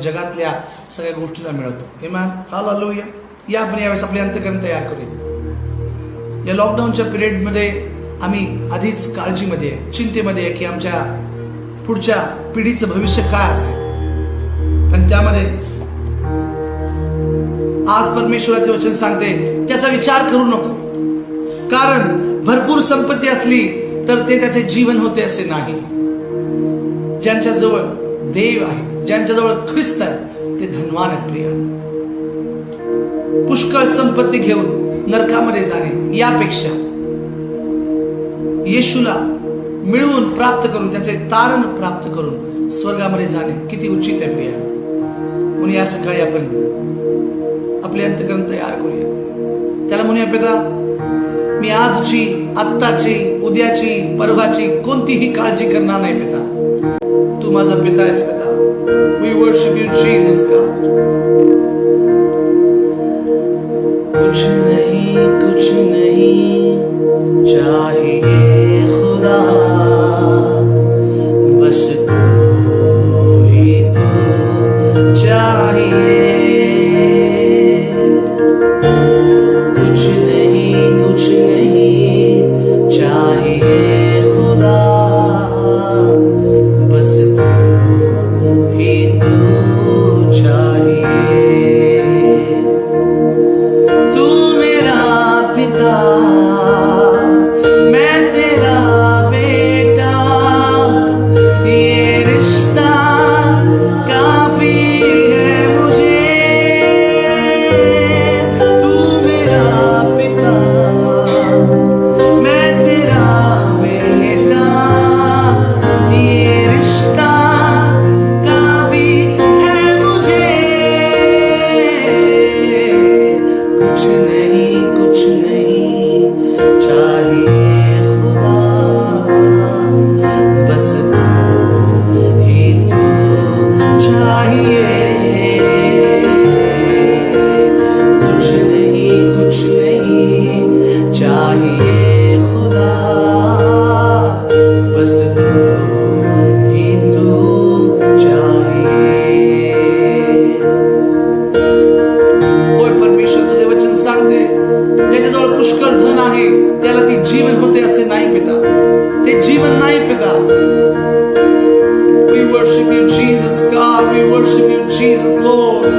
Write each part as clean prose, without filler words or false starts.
जगातल्या सगळ्या गोष्टीला मिळवतो. इमान हालेलुया. या आपण यावेळेस आपले अंतःकरण तयार करूया. या लॉकडाऊनच्या पिरियडमध्ये आम्ही आधीच काळजीमध्ये आहे, चिंतेमध्ये आहे की आमच्या पुढच्या पिढीचं भविष्य काय असेल. पण त्यामध्ये आज परमेश्वराचे वचन सांगते त्याचा विचार करू नको, कारण भरपूर संपत्ती असली तर ते त्याचे जीवन होते असे नाही. ज्यांच्याजवळ देव आहे, ज्यांच्याजवळ ख्रिस्त आहे, ते धनवान आहेत प्रिय. पुष्कळ संपत्ती घेऊन नरकामध्ये जाणे यापेक्षा येशूला मिळवून प्राप्त करून त्याचे तारण प्राप्त करून स्वर्गामध्ये जाणे किती उचित आहे प्रिय. म्हणून या सकाळी आपण आपले अंतःकरण तयार करूया. त्याला म्हणूया पिता, मी आजची, आत्ताची, उद्याची, परवाची कोणतीही काळजी करणार नाही पिता. तू माझा पिता आहेस पिता. We worship you Jesus God. कुछ नहीं चाहिए खुदा, बस तू ही तो चाहिए. कुछ नहीं चाहिए खुदा, बस तू ही तो चाहिए. तू मेरा पिता, मैं तेरा बेटा, ये रिश्ता काफी है मुझे. तू मेरा पिता, मैं तेरा बेटा, ये रिश्ता काफी है मुझे. कुछ नहीं चाहिए खुदा, बस तू ही तो चाहिए. कुछ नहीं चाहिए खुदा, बस तू ही तो चाहिए. होय परमेश्वर तुझे वचन सांगते, ज्याच्याजवळ पुष्कळ धन आहे त्याला ती जीवन होते असे नाही पिता. ते जीवन नाही पिता. We worship you Jesus God. We worship you Jesus Lord.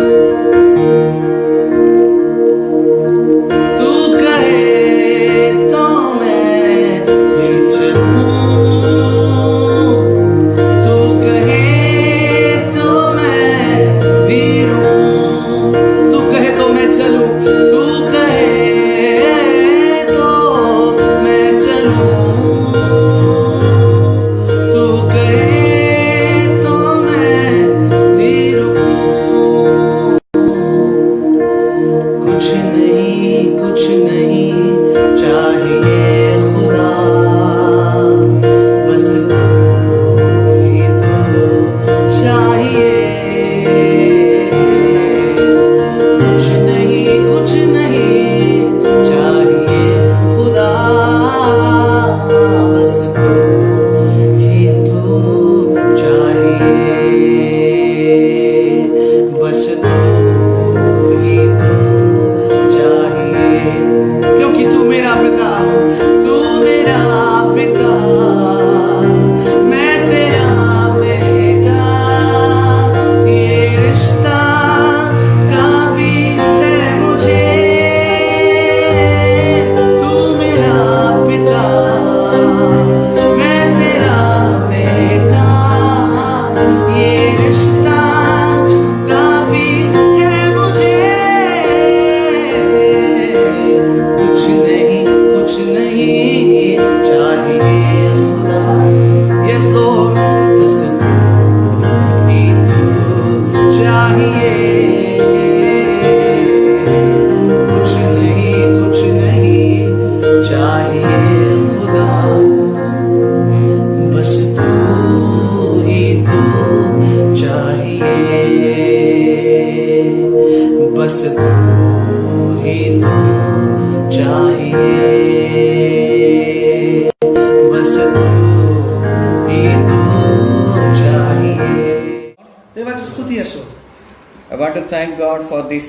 thank God for this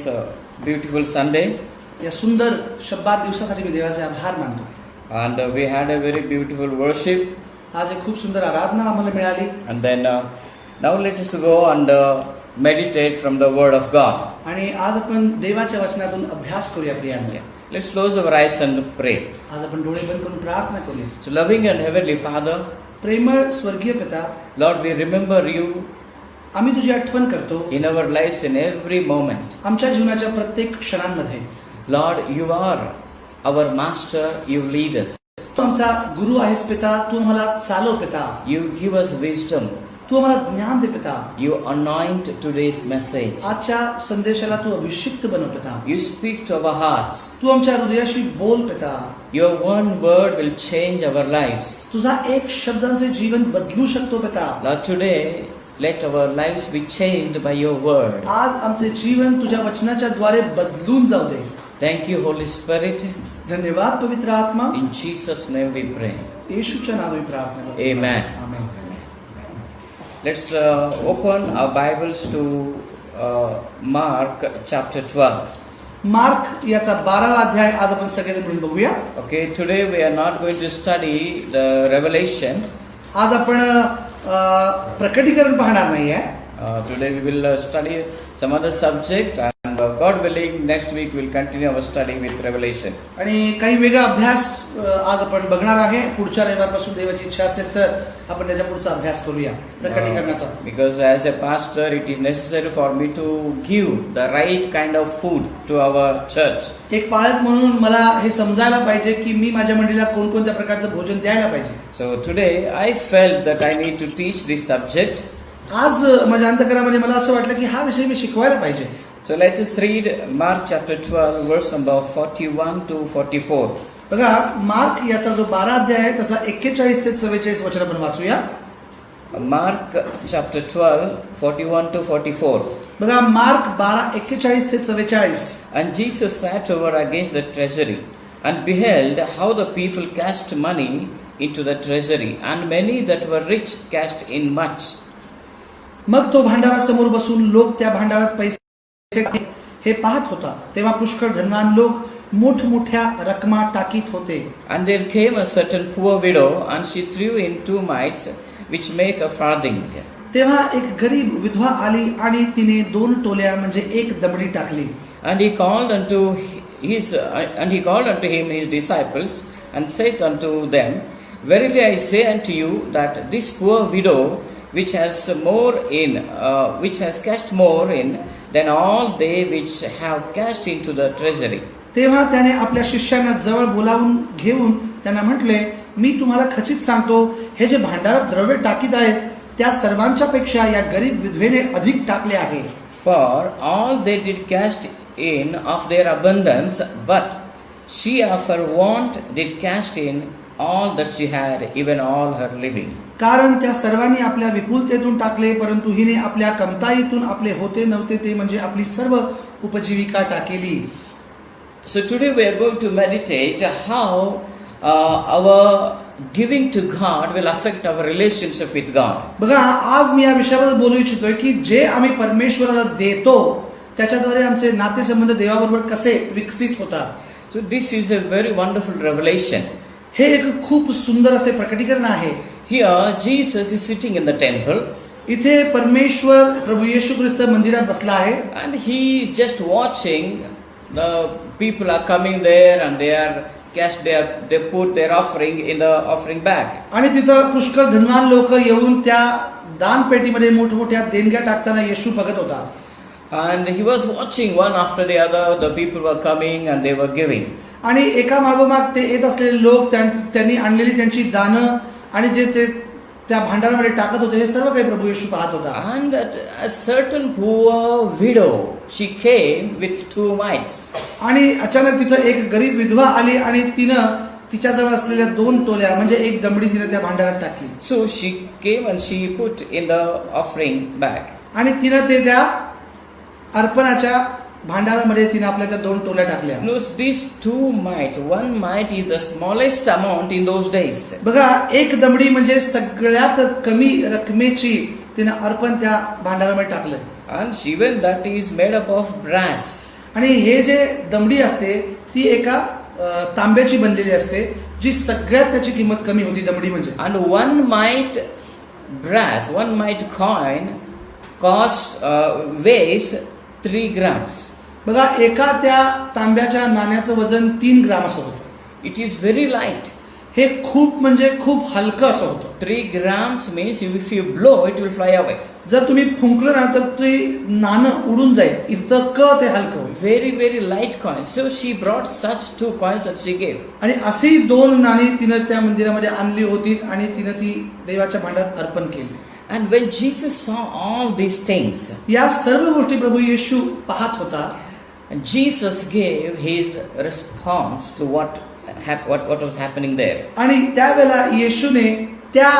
beautiful Sunday. या सुंदर शब्बात दिवसासाठी मी देवाचे आभार मानतो. And we had a very beautiful worship. आज एक खूप सुंदर आराधना आम्हाला मिळाली. And then now let us go and meditate from the Word of God. आणि आज आपण देवाच्या वचनातून अभ्यास करूया प्रियांनो. Let's close our eyes and pray. आज आपण डोळे बंद करून प्रार्थना करूया. So loving and heavenly Father, प्रेमळ स्वर्गीय पिता, Lord, we remember you आम्ही तुझी आठवण करतो in our lives in every moment. आमच्या जीवनाच्या प्रत्येक क्षणांमध्ये. Lord, you are our master, you lead us. तू आमचा गुरु आहेस पिता, तू आम्हाला चालव पिता, You give us wisdom. तू आम्हाला ज्ञान दे पिता. You anoint today's message. आजच्या संदेशाला तू अभिषिक्त बनव पिता. You speak to our hearts. तू आमच्या हृदयाशी बोल पिता. Your one word will change our lives. तुझा एक शब्दांचे जीवन बदलू शकतो पिता. Lord, today let our lives be changed by your word. आज आमचे जीवन तुझ्या वचनाच्या द्वारे बदलून जाऊ दे. Thank you, Holy Spirit. धन्यवाद पवित्र आत्मा. In Jesus' name we pray. येशूच्या नावाने प्रार्थना करतो. Amen. Amen. Let's open our Bibles to Mark chapter 12. Mark याचा 12वा अध्याय आज आपण सगळेजण मिळून बघूया. Okay, today we are not going to study the Revelation. आज आपण प्रकटीकरण पाहणार नाहीये. Today we will study some other subject, and God willing, next week we'll continue our study with Revelation. आणि काही वेगळा अभ्यास आज आपण बघणार आहे. पुढच्या रविवारपासून देवाची इच्छा असेल तर आपण त्याच्या पुढचा अभ्यास करूया प्रकटीकरणाचा. Because as a pastor, it is necessary for me to give the right kind of food to our church. एक पाळक म्हणून मला हे समजायला पाहिजे की मी माझ्या मंडळीला कोणकोणत्या प्रकारचं भोजन द्यायला पाहिजे. So today I felt that I need to teach this subject. आज माझ्या अंतःकरणामध्ये मला असं वाटलं की हा विषय मी शिकवायला पाहिजे. So let us read Mark chapter 12 verse number 41 to 44. बघा, मार्क याचा जो 12 अध्याय आहे त्याचा 41 ते 44 वचन आपण वाचूया. Mark chapter 12 41 to 44. बघा, मार्क 12:41 ते 44. And Jesus sat over against the treasury, and beheld how the people cast money into the treasury, and many that were rich cast in much. मग तो भांडारासमोर बसून लोक त्या भांडारात पैसे हे पाहत होता. तेव्हा पुष्कळ धनवान लोक मोठमोठ्या रकमा टाकीत होते. And there came a certain poor widow, and she threw in 2 mites, which make a farthing. तेव्हा एक गरीब विधवा आली आणि तिने 2 टोल्या म्हणजे 1 दमडी टाकली. And he called unto him his disciples, and said unto them, Verily I say unto you that this poor widow, which has cast more in than all they which have cast into the treasury. तेव्हा त्याने आपल्या शिष्यांना जवळ बोलावून घेऊन त्यांना म्हटले, मी तुम्हाला खचित सांगतो, हे जे भांडारात द्रव्य टाकीत आहेत त्या सर्वांच्या पेक्षा या गरीब विधवेने अधिक टाकले आहे. For all they did cast in of their abundance, but she of her want did cast in all that she had, even all her living. कारण त्या सर्वांनी आपल्या विपुलतेतून टाकले, परंतु हिने आपल्या कमताईतून आपले होते नव्हते ते म्हणजे आपली सर्व उपजीविका टाकेली. So today we are going to meditate how our giving to God will affect our relationship with God. बघा, आज मी या विषयाबद्दल बोलू इच्छितोय की जे आम्ही परमेश्वराला देतो त्याच्याद्वारे आमचे नातेसंबंध देवाबरोबर कसे विकसित होतात. So this is a very wonderful revelation. हे एक खूप सुंदर असे प्रकटीकरण आहे. Here Jesus is sitting in the temple. इथे परमेश्वर प्रभू येशू ख्रिस्त मंदिरात बसला आहे. And he is just watching the people are coming there, and they put their offering in the offering bag. आणि तिथं पुष्कळ धनवान लोक येऊन त्या दान पेटीमध्ये मोठमोठ्या देणग्या टाकताना येशू बघत होता. And he was watching one after the other. The people were coming and they were giving. आणि एका मागोमाग ते येत असलेले लोक त्यांनी आणलेली त्यांची दानं आणि जे ते त्या भांडारामध्ये टाकत होते हे सर्व काही प्रभू येशू पाहत होता. And a certain poor widow, she came with 2 mites. आणि अचानक तिथं एक गरीब विधवा आली आणि तिनं तिच्याजवळ असलेल्या 2 टोल्या म्हणजे 1 दमडी तिनं त्या भांडारात टाकली. So she came and she put in the offering bag. आणि तिनं ते त्या अर्पणाच्या भांडारामध्ये तिने आपल्या त्या 2 टोल्या टाकल्या. Notice these 2 mites. 1 mite is the smallest amount in those days. बघा, 1 दमडी म्हणजे सगळ्यात कमी रकमेची तिने अर्पण त्या भांडारामध्ये टाकलं. And even that is made up of brass. आणि हे जे दमडी असते ती एका तांब्याची बनलेली असते, जी सगळ्यात त्याची किंमत कमी होती दमडी म्हणजे. And one mite coin weighs 3 grams. बघा एका त्या तांब्याच्या नाण्याचं वजन 3 ग्राम असं होतं. It is very light. हे खूप म्हणजे खूप हलकं असं होतं. 3 grams means if you blow it will fly away. जर तुम्ही फुंकलं ना तर ते नाणं उडून जाईल, इतकं ते हलकं होईल. Very light coin. So she brought such 2 coins that she gave. आणि अशी 2 नाणी तिनं त्या मंदिरामध्ये आणली होती आणि तिनं ती देवाच्या भांड्यात अर्पण केली. And when Jesus saw all these things, या सर्व गोष्टी प्रभू येशू पाहत होता. and Jesus gave his response to what was happening there. आणि त्यावेळेला येशूने त्या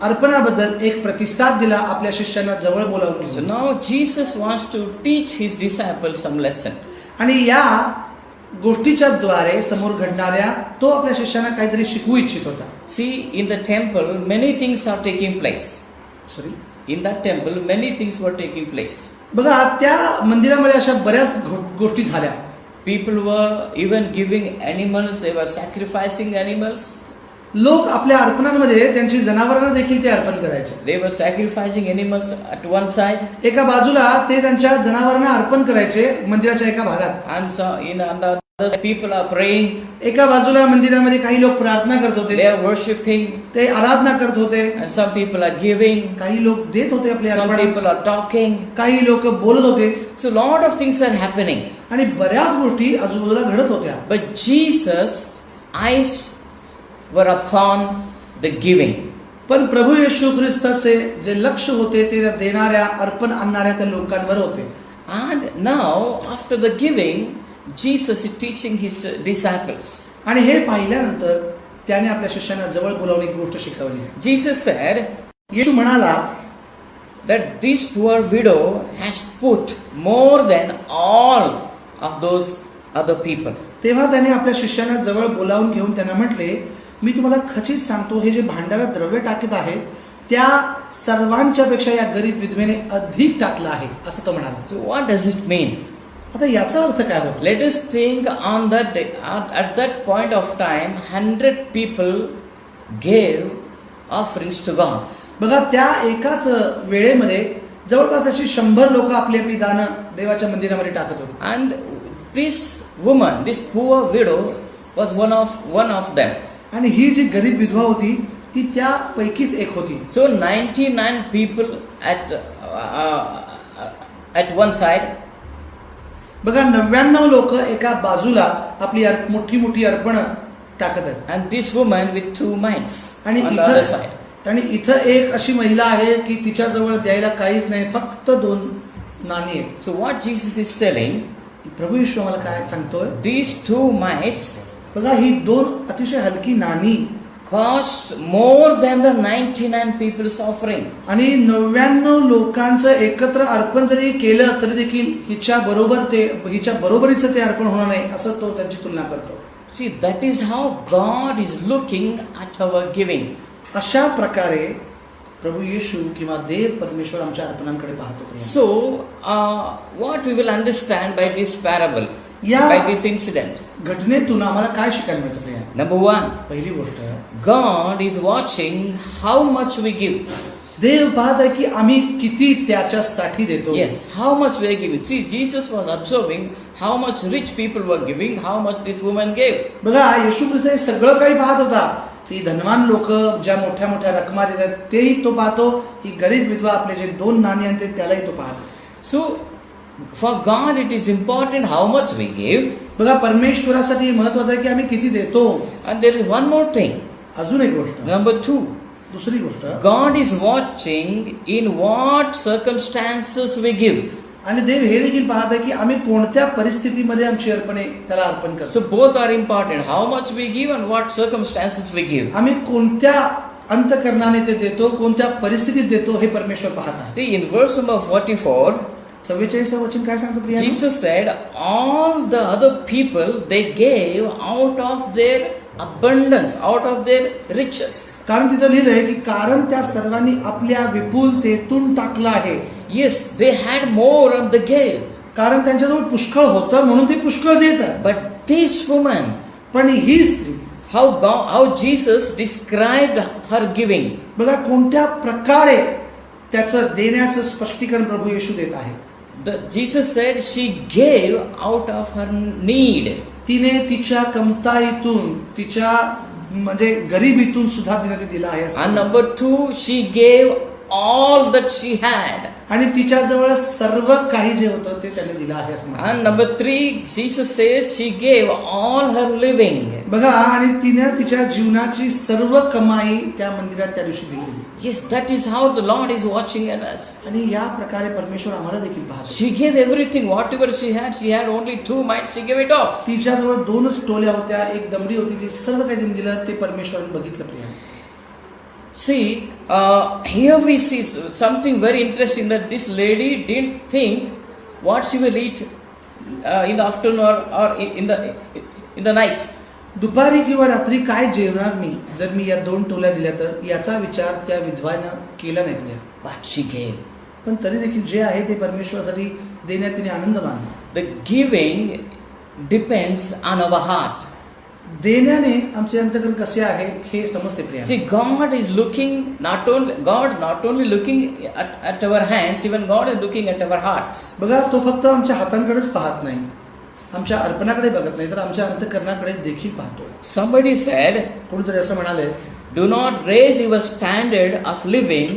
अर्पणाबद्दल एक प्रतिसाद दिला, आपल्या शिष्यांना जवळ बोलावून So घेऊन. now Jesus wants to teach his disciples some lesson. आणि या गोष्टीच्या द्वारे समोर घडणाऱ्या तो आपल्या शिष्यांना काहीतरी शिकवू इच्छित होता. See, in the temple, many things are taking place. Sorry, In that temple, many things were taking place. बघा त्या मंदिरामध्ये अशा बऱ्याच गोष्टी झाल्या. People were even giving animals, they were sacrificing animals. लोक आपल्या अर्पणांमध्ये त्यांची जनावरांना देखील ते अर्पण करायचे. They were sacrificing animals at one side, एका बाजूला ते त्यांच्या जनावरांना अर्पण करायचे मंदिराच्या एका भागात. and so in on the other side, people are praying, एका बाजूला मंदिरामध्ये काही लोक प्रार्थना करत they होते, are worshipping, ते आराधना करत होते. and some people are giving, काही लोक देत होते आपले some अर्पण, people are talking. काही लोक बोलत होते. So lot of things are happening. आणि बऱ्याच गोष्टी आजूबाजूला घडत होत्या. But Jesus' eyes were upon the giving. पण प्रभू येशू ख्रिस्ताचे जे लक्ष होते ते त्या देणाऱ्या अर्पण आणणाऱ्या त्या लोकांवर होते. And now, after the giving, Jesus is teaching his disciples. आणि हे पाहिल्यानंतर त्याने आपल्या शिष्यांना जवळ बोलावून एक गोष्ट शिकवली. Jesus said येशू म्हणाला that this poor widow has put more than all of those other people. तेव्हा त्याने आपल्या शिष्यांना जवळ बोलावून घेऊन त्यांना म्हटले, मी तुम्हाला खचित सांगतो, हे जे भांडारात द्रव्य टाकत आहे त्या सर्वांच्या पेक्षा या गरीब विधवेने अधिक टाकलं आहे, असं तो म्हणाला. So what does it mean? आता याचा अर्थ काय होतो? Let us think on that day, at that point of time, 100 people gave offerings to God. बघा त्या एकाच वेळेमध्ये जवळपास अशी 100 लोक आपली आपली दानं देवाच्या मंदिरामध्ये टाकत होते. And this woman, this poor widow, was one of them. आणि ही जी गरीब विधवा होती ती त्यापैकीच एक होती. So 99 people at one side, बघा 99 लोक एका बाजूला आपली मोठी मोठी अर्पण टाकत आहेत. and this woman with 2 mites आणि on the other इथं side. आणि इथं एक अशी महिला आहे की तिच्याजवळ द्यायला काहीच नाही, फक्त 2 नाणी आहेत. So what Jesus is telling, प्रभू येशू आम्हाला काय सांगतोय? these 2 mites बघा ही 2 अतिशय हलकी नाणी cost more than the 99 people's offering. आणि 99 लोकांचं एकत्र अर्पण जरी केलं तरी देखील हिच्या बरोबरीचं ते अर्पण होणार नाही, असं तो त्यांची तुलना करतो. See, that is how God is looking at our giving. अशा प्रकारे प्रभू येशू किंवा देव परमेश्वर आमच्या अर्पणांकडे पाहतो. So what we will understand by this parable, Yeah. by this incident. घटनेतून आम्हाला काय शिकायला मिळतं प्रिया? Number 1, पहिली गोष्ट, God is watching how much we give. देव पाहत आहे की आम्ही किती त्याच्यासाठी देतो. Yes, how much we are giving. See, Jesus was observing how much rich people were giving, how much this woman gave. बघा येशू ख्रिस्त हे सगळं काही पाहत होता. ती धनवान लोक ज्या मोठ्या मोठ्या रकमा देतात तेही तो पाहतो, ही गरीब विधवा आपले जे 2 नाणी आणते त्यालाही तो पाहतो. So, for God it is important how much we give. बघा परमेश्वरासाठी महत्वाचं आहे की आम्ही किती देतो. And there is one more thing. अजून एक गोष्ट, Number 2, दुसरी गोष्ट, God is watching in what circumstances we give. आणि देव हे देखील पाहत आहे की आम्ही कोणत्या परिस्थितीमध्ये आमची अर्पणे त्याला अर्पण करतो. So both are important. How much we give and what circumstances we give. आम्ही कोणत्या अंतकरणाने ते देतो, कोणत्या परिस्थितीत देतो हे परमेश्वर पाहत आहे. See, in verse number 44, 44 वचन काय सांगतो Priya? Jesus said, all the other people, they gave out of their abundance, out of their riches. कारण तिथं लिहिलंय की कारण त्या सर्वांनी आपल्या विपुलतेतून टाकलं आहे. Yes, they had more and they gave. कारण त्यांच्याजवळ पुष्कळ होतं म्हणून ते पुष्कळ देतात. But this woman, पण ही स्त्री how Jesus described her giving. बघा कोणत्या प्रकारे त्याचं देण्याचं स्पष्टीकरण प्रभू येशू देत आहे. Jesus said she gave out of her need. तिने तिच्या कमताईतून तिच्या म्हणजे गरिबीतून सुद्धा तिने ते दिलं आहे असं. And number 2, she gave all that she had. आणि तिच्याजवळ सर्व काही जे होतं ते त्याने दिलं आहे असं म्हणतात. And number 3, Jesus says she gave all her living. बघा आणि तिने तिच्या जीवनाची सर्व कमाई त्या मंदिरात त्या दिवशी दिली. Yes, that is how the Lord is watching at us. आणि या प्रकारे परमेश्वर आम्हाला देखील पाहतो. She gave everything, whatever she had only 2 mites, she gave it off. तिच्याजवळ 2च टोल्या होत्या, एक दमडी होती, ते सर्व काही तिने दिलं ते परमेश्वराने बघितलं Priya. See, here we see something very interesting, that this lady didn't think what she will eat in the afternoon or in the night. दुपारी किंवा रात्री काय जेवणार मी जर मी या 2 टोल्या दिल्या तर याचा विचार त्या विधवानं केला नाही प्रिया. But she gave. पण तरी देखील जे आहे ते परमेश्वरासाठी देण्यात तिने आनंद मानला. The giving depends on our heart. देण्याने आमचे अंतःकरण कसे आहे हे समजते Priya. See, God is looking not only looking at our hands, even God is looking at our hearts. बघा तो फक्त आमच्या हातांकडेच पाहत नाही, आमच्या अर्पणाकडे बघत नाही, तर आमच्या अंतःकरणाकडे देखील पाहतो. Somebody said, कोणीतरी असं म्हणाले, do not raise your standard of living,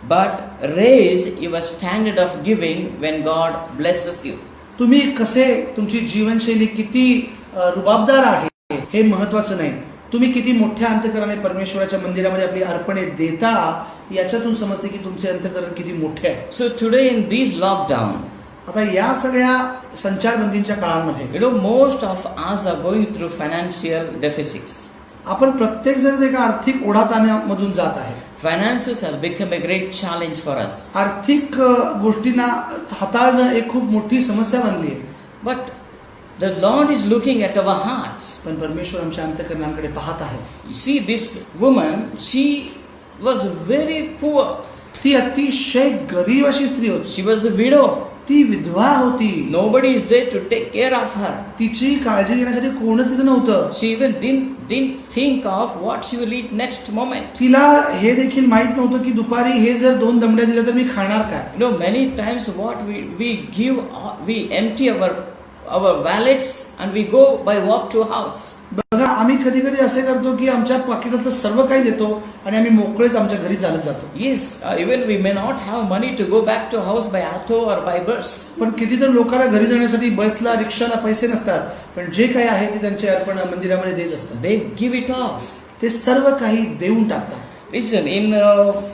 but raise your standard of giving when God blesses you. तुम्ही कसे तुमची जीवनशैली किती रुबाबदार आहे हे महत्वाचं नाही, तुम्ही किती मोठ्या अंतःकरणाने परमेश्वराच्या मंदिरामध्ये आपली अर्पणे देता याच्यातून समजते की तुमचे अंतःकरण किती मोठे आहे. So today in these lockdown, आता या सगळ्या संचारबंदीच्या काळामध्ये you know, most of us are going through financial deficits. आपण प्रत्येक जण एका आर्थिक ओढाताणामधून जात आहे. Finances have become a great challenge for us. आर्थिक गोष्टींना हाताळणं एक खूप मोठी समस्या बनली आहे. But the Lord is looking at our hearts. पण परमेश्वर आमच्या अंतःकरणाकडे पाहत आहे. You see, this woman, she was very poor. ती अतिशय गरीब अशी स्त्री होती. She was a widow. ती विधवा होती. Nobody is there to take care of her. तिची काळजी घेण्यासाठी कोणच तिथे नव्हतं. She even didn't think of what she will eat next moment. तिला हे देखील माहित नव्हतं की दुपारी हे जर 2 दमड्या दिल्या तर मी खाणार काय. You know, many times what we give, we empty our wallets and we go by walk to house. बघा आम्ही कधी कधी असे करतो की आमच्या पाकिटातलं सर्व काही देतो आणि आम्ही मोकळेच आमच्या घरी चालत जातो. Yes, even we may not have money to go back to house by auto or by bus. पण किती तर लोकांना घरी जाण्यासाठी बसला रिक्षाला पैसे नसतात, पण जे काही आहे ते त्यांचे अर्पण मंदिरामध्ये देत असतात. They give it off. ते सर्व काही देऊन टाकतात. Listen, in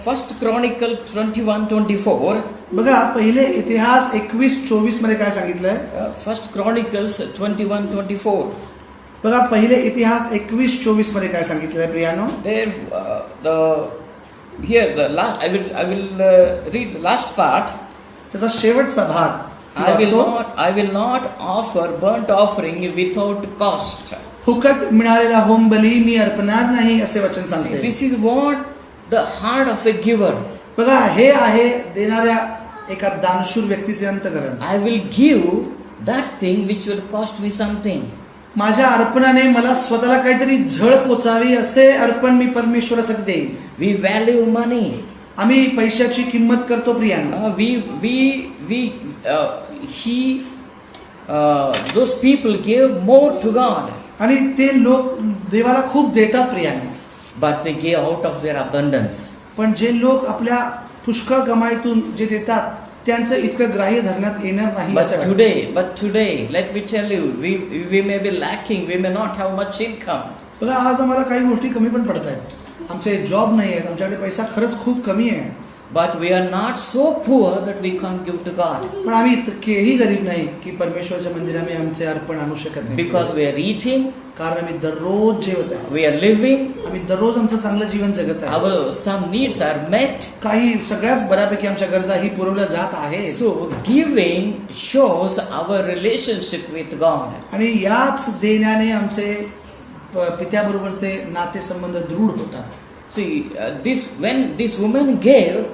1 Chronicle 21:24, बघा पहिले इतिहास 21:24 मध्ये काय सांगितलंय. 1 Chronicles 21:24. बघा पहिले इतिहास 21:24 मध्ये काय सांगितलंय प्रियानो. There, I will read the last part. त्याचा शेवटचा भाग I will not offer burnt offering without cost. फुकट मिळालेला होम बली मी अर्पणार नाही असे वचन See, सांगते. this is what the heart of a giver. बघा हे आहे देणाऱ्या एका दानशूर व्यक्तीचे अंतःकरण. I will give that thing which will cost me something. माझ्या अर्पणाने मला स्वतःला काहीतरी झळ पोचावी असे अर्पण मी परमेश्वरासाठी देईन. We value money. आम्ही पैशाची किंमत करतो प्रियांनो. Those people gave more to God. आणि ते लोक देवाला खूप देतात प्रियांनो. But they gave out of their abundance. पण जे लोक आपल्या पुष्कळ कमाईतून जे देतात त्यांचं इतकं ग्राह्य धरण्यात येणार नाही. But today, let me tell you, we may be lacking, we may not have much income. बघा आज आम्हाला काही गोष्टी कमी पण पडत आहेत. आमचे जॉब नाही आहेत, आमच्याकडे पैसा खरंच खूप कमी आहे. But we are not so poor that we can't give to God. पण आम्ही इतकेही गरीब नाही की परमेश्वराच्या मंदिरामध्ये आमचे अर्पण आणू शकत नाही. Because we are eating, कारण आम्ही दररोज जेवत आहे. we are living, आम्ही दररोज आमचं चांगलं जीवन जगत आहे. our some needs are met. काही सगळ्याच बऱ्यापैकी आमच्या गरजा ही पुरवल्या जात आहेत. So giving shows our relationship with God. आणि याच देण्याने आमचे पित्याबरोबरचे नातेसंबंध दृढ होतात. See, when this woman gave,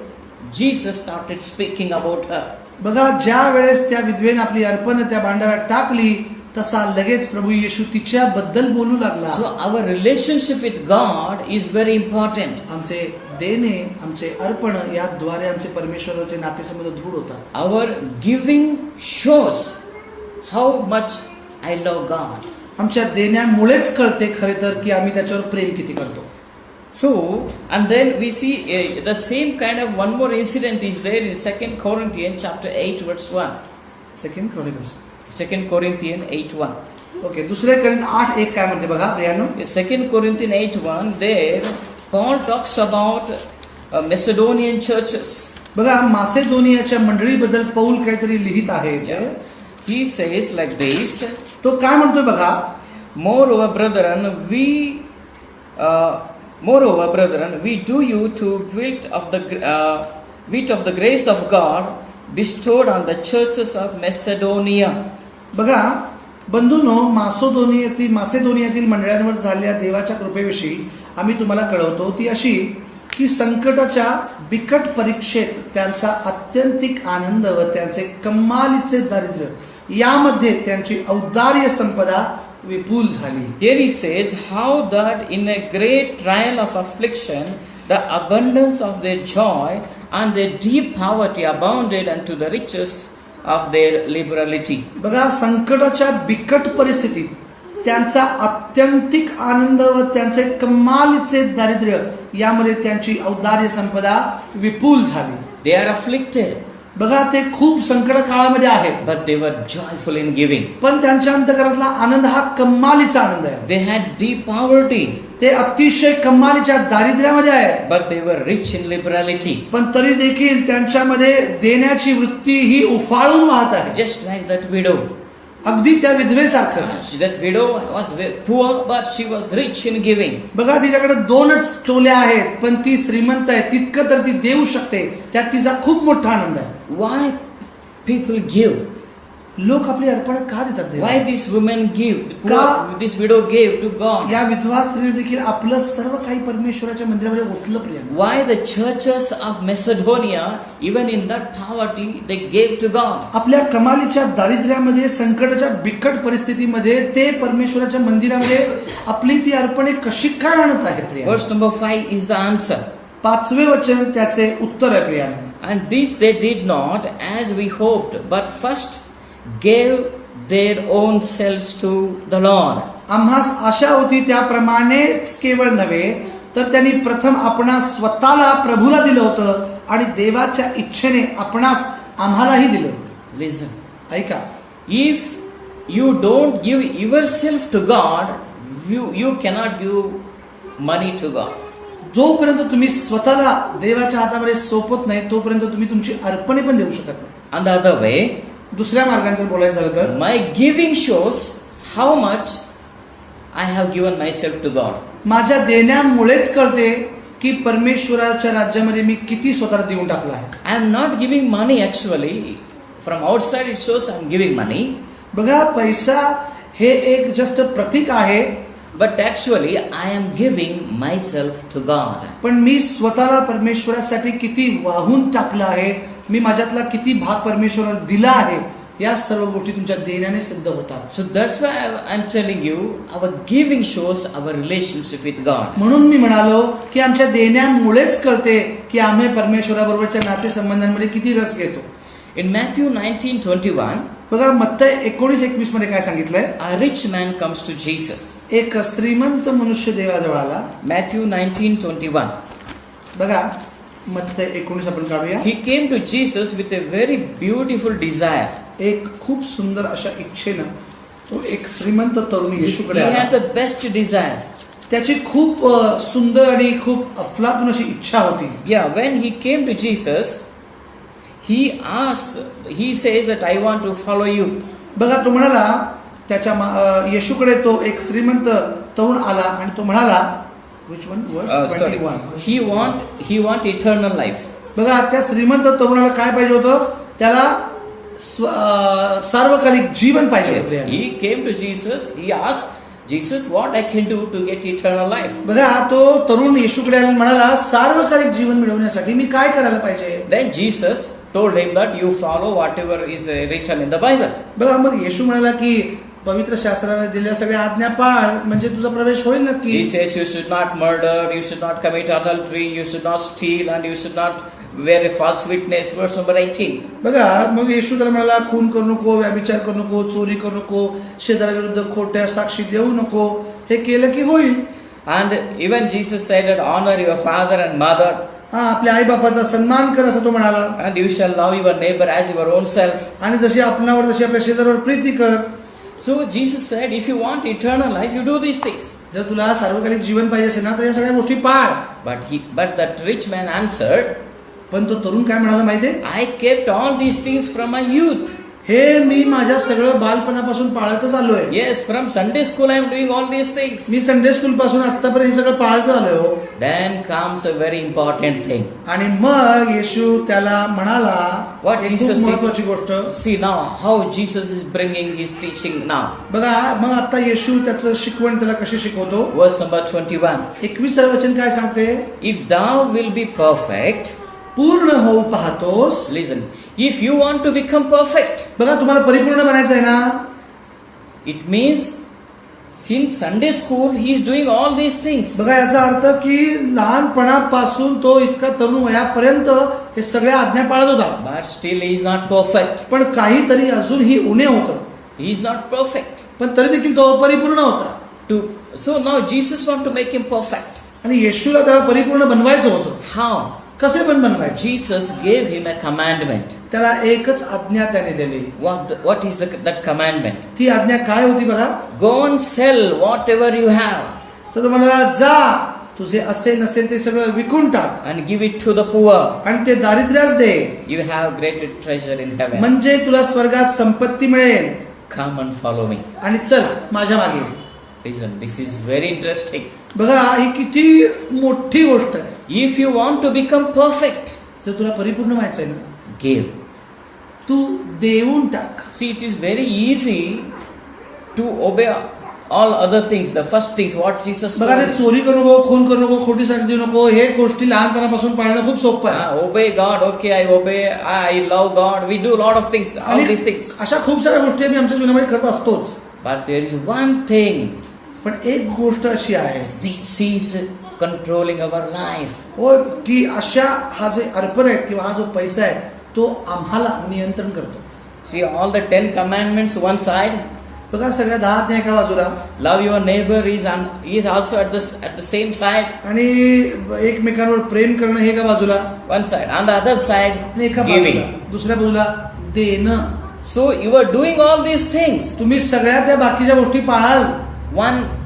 Jesus started speaking about her. बघा, ज्या वेळेस त्या विधवेने आपली अर्पण त्या भांडारात टाकली तसा लगेच प्रभू येशू तिच्याबद्दल बोलू लागला. So our relationship with God is very important. आमचे देणे, आमचे अर्पण याद्वारे आमचे परमेश्वराचे नातेसंबंध दृढ होतात. Our giving shows how much I love God. आमच्या देण्यामुळेच कळते खरे तर की आम्ही त्याच्यावर प्रेम किती करतो. So, and then we see the same kind of one more incident is there in 2 Corinthians chapter 8 verse 1. Second chronicles 2 Corinthians 8:1. Okay, दुसरे करिंथ 8:1 काय म्हणते बघा प्रियानो. 2 Corinthians 8:1, there Paul talks about Macedonian churches. बघा, मासेदोनियाच्या मंडळीबद्दल पौल काहीतरी लिहित आहे. He says like this, तो काय म्हणतोय बघा. Moreover, brethren, we do you to wit of the grace of God bestowed on the churches of Macedonia. बघा बंधूंनो, मासेदोनियातील मंडळांवर झालेल्या देवाच्या कृपेविषयी आम्ही तुम्हाला कळवतो ती अशी की संकटाच्या बिकट परीक्षेत त्यांचा आत्यंतिक आनंद व त्यांचे कमालीचे दारिद्र्य यामध्ये त्यांची औदार्य संपदा विपुल झाली. Here he says how that in a great trial of affliction the abundance of their joy and their deep poverty abounded unto the riches of their liberality. बघा, संकटाच्या बिकट परिस्थितीत त्यांचा आत्यंतिक आनंद व त्यांचे कमालीचे दारिद्र्य यामध्ये त्यांची औदार्य संपदा विपुल झाली. They are afflicted, बघा, ते खूप संकट काळामध्ये आहेत, but they were joyful in giving. पण त्यांच्या अंतःकरणातला आनंद हा कमालीचा आनंद आहे. They had deep poverty, ते अतिशय कमालीच्या दारिद्र्यामध्ये आहे, but they were rich in liberality. पण तरी देखील त्यांच्यामध्ये देण्याची वृत्ती ही उफाळून वाहत आहे. Just like that widow. अगदी त्या विधवेसारखं. That widow was poor, but she was rich in giving. बघा, तिच्याकडे 2च टोल्या आहेत, पण ती श्रीमंत आहे, तितकं तर ती देऊ शकते, त्यात तिचा खूप मोठा आनंद आहे. Why people give? लोक आपली अर्पण का देतात देवाला? Why this woman give? का- This widow gave to God. या विधवा स्त्रीने देखील आपलं सर्व काही परमेश्वराच्या मंदिरामध्ये ओतलं. प्रिय, Why the churches of Macedonia, even in that poverty, they gave to God? आपल्या कमालीच्या दारिद्र्यामध्ये, संकटाच्या बिकट परिस्थितीमध्ये ते परमेश्वराच्या मंदिरामध्ये आपली ती अर्पणे कशी काय आणत आहेत प्रिय? Verse number 5 is the answer. 5वे वचन त्याचे उत्तर आहे Priya. And this they did not as we hoped, but first gave their own selves to the Lord. आम्हास आशा होती त्याप्रमाणेच केवळ नव्हे तर त्यांनी प्रथम आपणास स्वतःला प्रभूला दिलं होतं आणि देवाच्या इच्छेने आपणास आम्हालाही दिलं. Listen. ऐका, If you don't give yourself to God, you cannot give money to God. जोपर्यंत तुम्ही स्वतःला देवाच्या हातामध्ये सोपत नाही तोपर्यंत तुम्ही तुमची अर्पणे पण देऊ शकत नाही. On the other way, दुसऱ्या मार्गाने जर बोलायचं झालं तर my giving shows how much I have given myself to God. माझ्या देण्यामुळेच कळते की परमेश्वराच्या राज्यामध्ये मी किती स्वतःला देऊन टाकलं आहे. I am not giving money actually. From outside it shows I am giving money. बघा, पैसा हे एक जस्ट प्रतीक आहे, But actually I am giving myself to God. पण मी स्वतःला परमेश्वरासाठी किती वाहून टाकलं आहे, मी माझ्यातला किती भाग परमेश्वराला दिला आहे, या सर्व गोष्टी तुमच्या देण्याने सिद्ध होतात. So that's why I am telling you, our giving shows our relationship with God. म्हणून मी म्हणालो की आमच्या देण्यामुळेच कळते की आम्ही परमेश्वराबरोबरच्या नातेसंबंधांमध्ये किती रस घेतो. In Matthew 19:21, बघा, मत्तय 19:21 मध्ये काय सांगितलंय? a rich man comes to Jesus. एक श्रीमंत मनुष्य देवाजवळ आला. Matthew 19:21. बघा, मत्तय 19 आपण काढूया. He came to Jesus with a very beautiful desire. एक खूप सुंदर अशा इच्छेनं तो एक श्रीमंत तरुण He येशूकडे had आला. the best desire. त्याची खूप सुंदर आणि खूप अफलातून अशी इच्छा होती. Yeah, when he came to Jesus, he says that I want to follow you. बघा, तो म्हणाला त्याच्या येशूकडे तो एक श्रीमंत तरुण आला आणि तो म्हणाला, which one? Verse 21. He want eternal life. बघा, त्या श्रीमंत तरुणाला काय पाहिजे होतं? त्याला सार्वकालिक जीवन पाहिजे Yes. होते. He came to Jesus. He asked, Jesus, what I can do to get eternal life? बघा तो तरुण येशूकडे आला आणि म्हणाला सार्वकालिक जीवन मिळवण्यासाठी मी काय करायला पाहिजे. Then Jesus told him that you follow whatever is written in the Bible. बघा मग येशू म्हणाला की पवित्र शास्त्राने दिलेल्या सगळ्या आज्ञा पाळ म्हणजे तुझा प्रवेश होईल He नक्की. says you should not murder, you should not commit adultery, you should not steal, and you should not bear a false witness. Verse number 18. बघा मग येशू त्याला म्हणाला खून करू नको, व्यभिचार करू नको, चोरी करू नको, शेजाऱ्याविरुद्ध खोट्या साक्षी देऊ नको. हे केलं की होईल. And even Jesus said that honor your father and mother, हा आपल्या आई बापाचा सन्मान कर असं तो म्हणाला. and you shall love your neighbor as your own self. आणि जशी आपणावर तशी आपल्या शेजाऱ्यावर प्रीती कर. So Jesus said, if you want eternal life, you do these things. जर तुला सार्वकालिक जीवन पाहिजे असेल ना तर या सगळ्या गोष्टी पाळ. But that rich man answered, पण तो तरुण काय म्हणाला माहितीये, I kept all these things from my youth. हे मी माझ्या सगळं बालपणापासून पाळतच आलोय. Yes, from Sunday school I am doing all these things. Me Sunday school पासून आतापर्यंत हे सगळं पाळत आलोय हो. Then comes a very important thing. आणि मग येशू त्याला म्हणाला What एक Jesus खूप is- महत्वाची गोष्ट. See now how Jesus is bringing his teaching now. बघा मग आता येशू त्याचं शिकवण त्याला कशी शिकवतो. Verse number 21. 21 वचन काय सांगते, If thou will be perfect, पूर्ण होऊ पाहतोस. listen, if you want to become perfect, बघा तुम्हाला परिपूर्ण बनायचं आहे ना. it means since Sunday school he is doing all these things. बघा याचा अर्थ की लहानपणापासून तो इतका तरुण वयापर्यंत हे सगळ्या आज्ञा पाळत होता. But still he is not perfect. पण काहीतरी अजूनही उणे होतं. He is not perfect. पण तरी देखील तो परिपूर्ण होता. So now Jesus want to make him perfect. आणि येशूला त्याला परिपूर्ण बनवायचं होतं. How? कसे पण बनवायचे. Jesus gave him a commandment. त्याला एकच आज्ञा त्याने दिली. What is that commandment? ती आज्ञा काय होती बघा. Go and sell whatever you have तर तो म्हणाला जा तुझे असे नसेल ते सगळं विकून टाक and give it to the poor. आणि ते दारिद्र्यास दे, You have greater treasure in heaven. म्हणजे तुला स्वर्गात संपत्ती मिळेल. Come and follow me. आणि चल माझ्या मागे. Listen, this is very interesting. बघा ही किती मोठी गोष्ट आहे. If you want to become perfect, जर तुला परिपूर्ण व्हायचं आहे ना give. तू देऊन टाक. See, it is very easy to obey all other things. The first things what Jesus बघा ते told. चोरी करू नको, खून करू नको, खोटी साक्ष देऊ नको, हे गोष्टी लहानपणापासून पाळणं खूप सोपं आहे. Obey God. Okay, I obey. I love God. We do a lot of things. All आणि these things. अशा खूप साऱ्या गोष्टी आम्ही आमच्या जीवनामध्ये करत असतोच. But there is one thing. पण एक गोष्ट अशी आहे This is controlling our life. हो की अशा हा जो अर्पण आहे किंवा हा जो पैसा आहे तो आम्हाला नियंत्रण करतो. See all the 10 commandments one side. बघा सगळ्या 10 आज्ञा एका बाजूला Love your neighbor is also at the same side. आणि एकमेकांवर प्रेम करणं हे एका बाजूला One side. On the other side, आणि एका giving. बाजूला दुसऱ्या बाजूला देणं. So you are doing all these things. तुम्ही सगळ्या त्या बाकीच्या गोष्टी पाळाल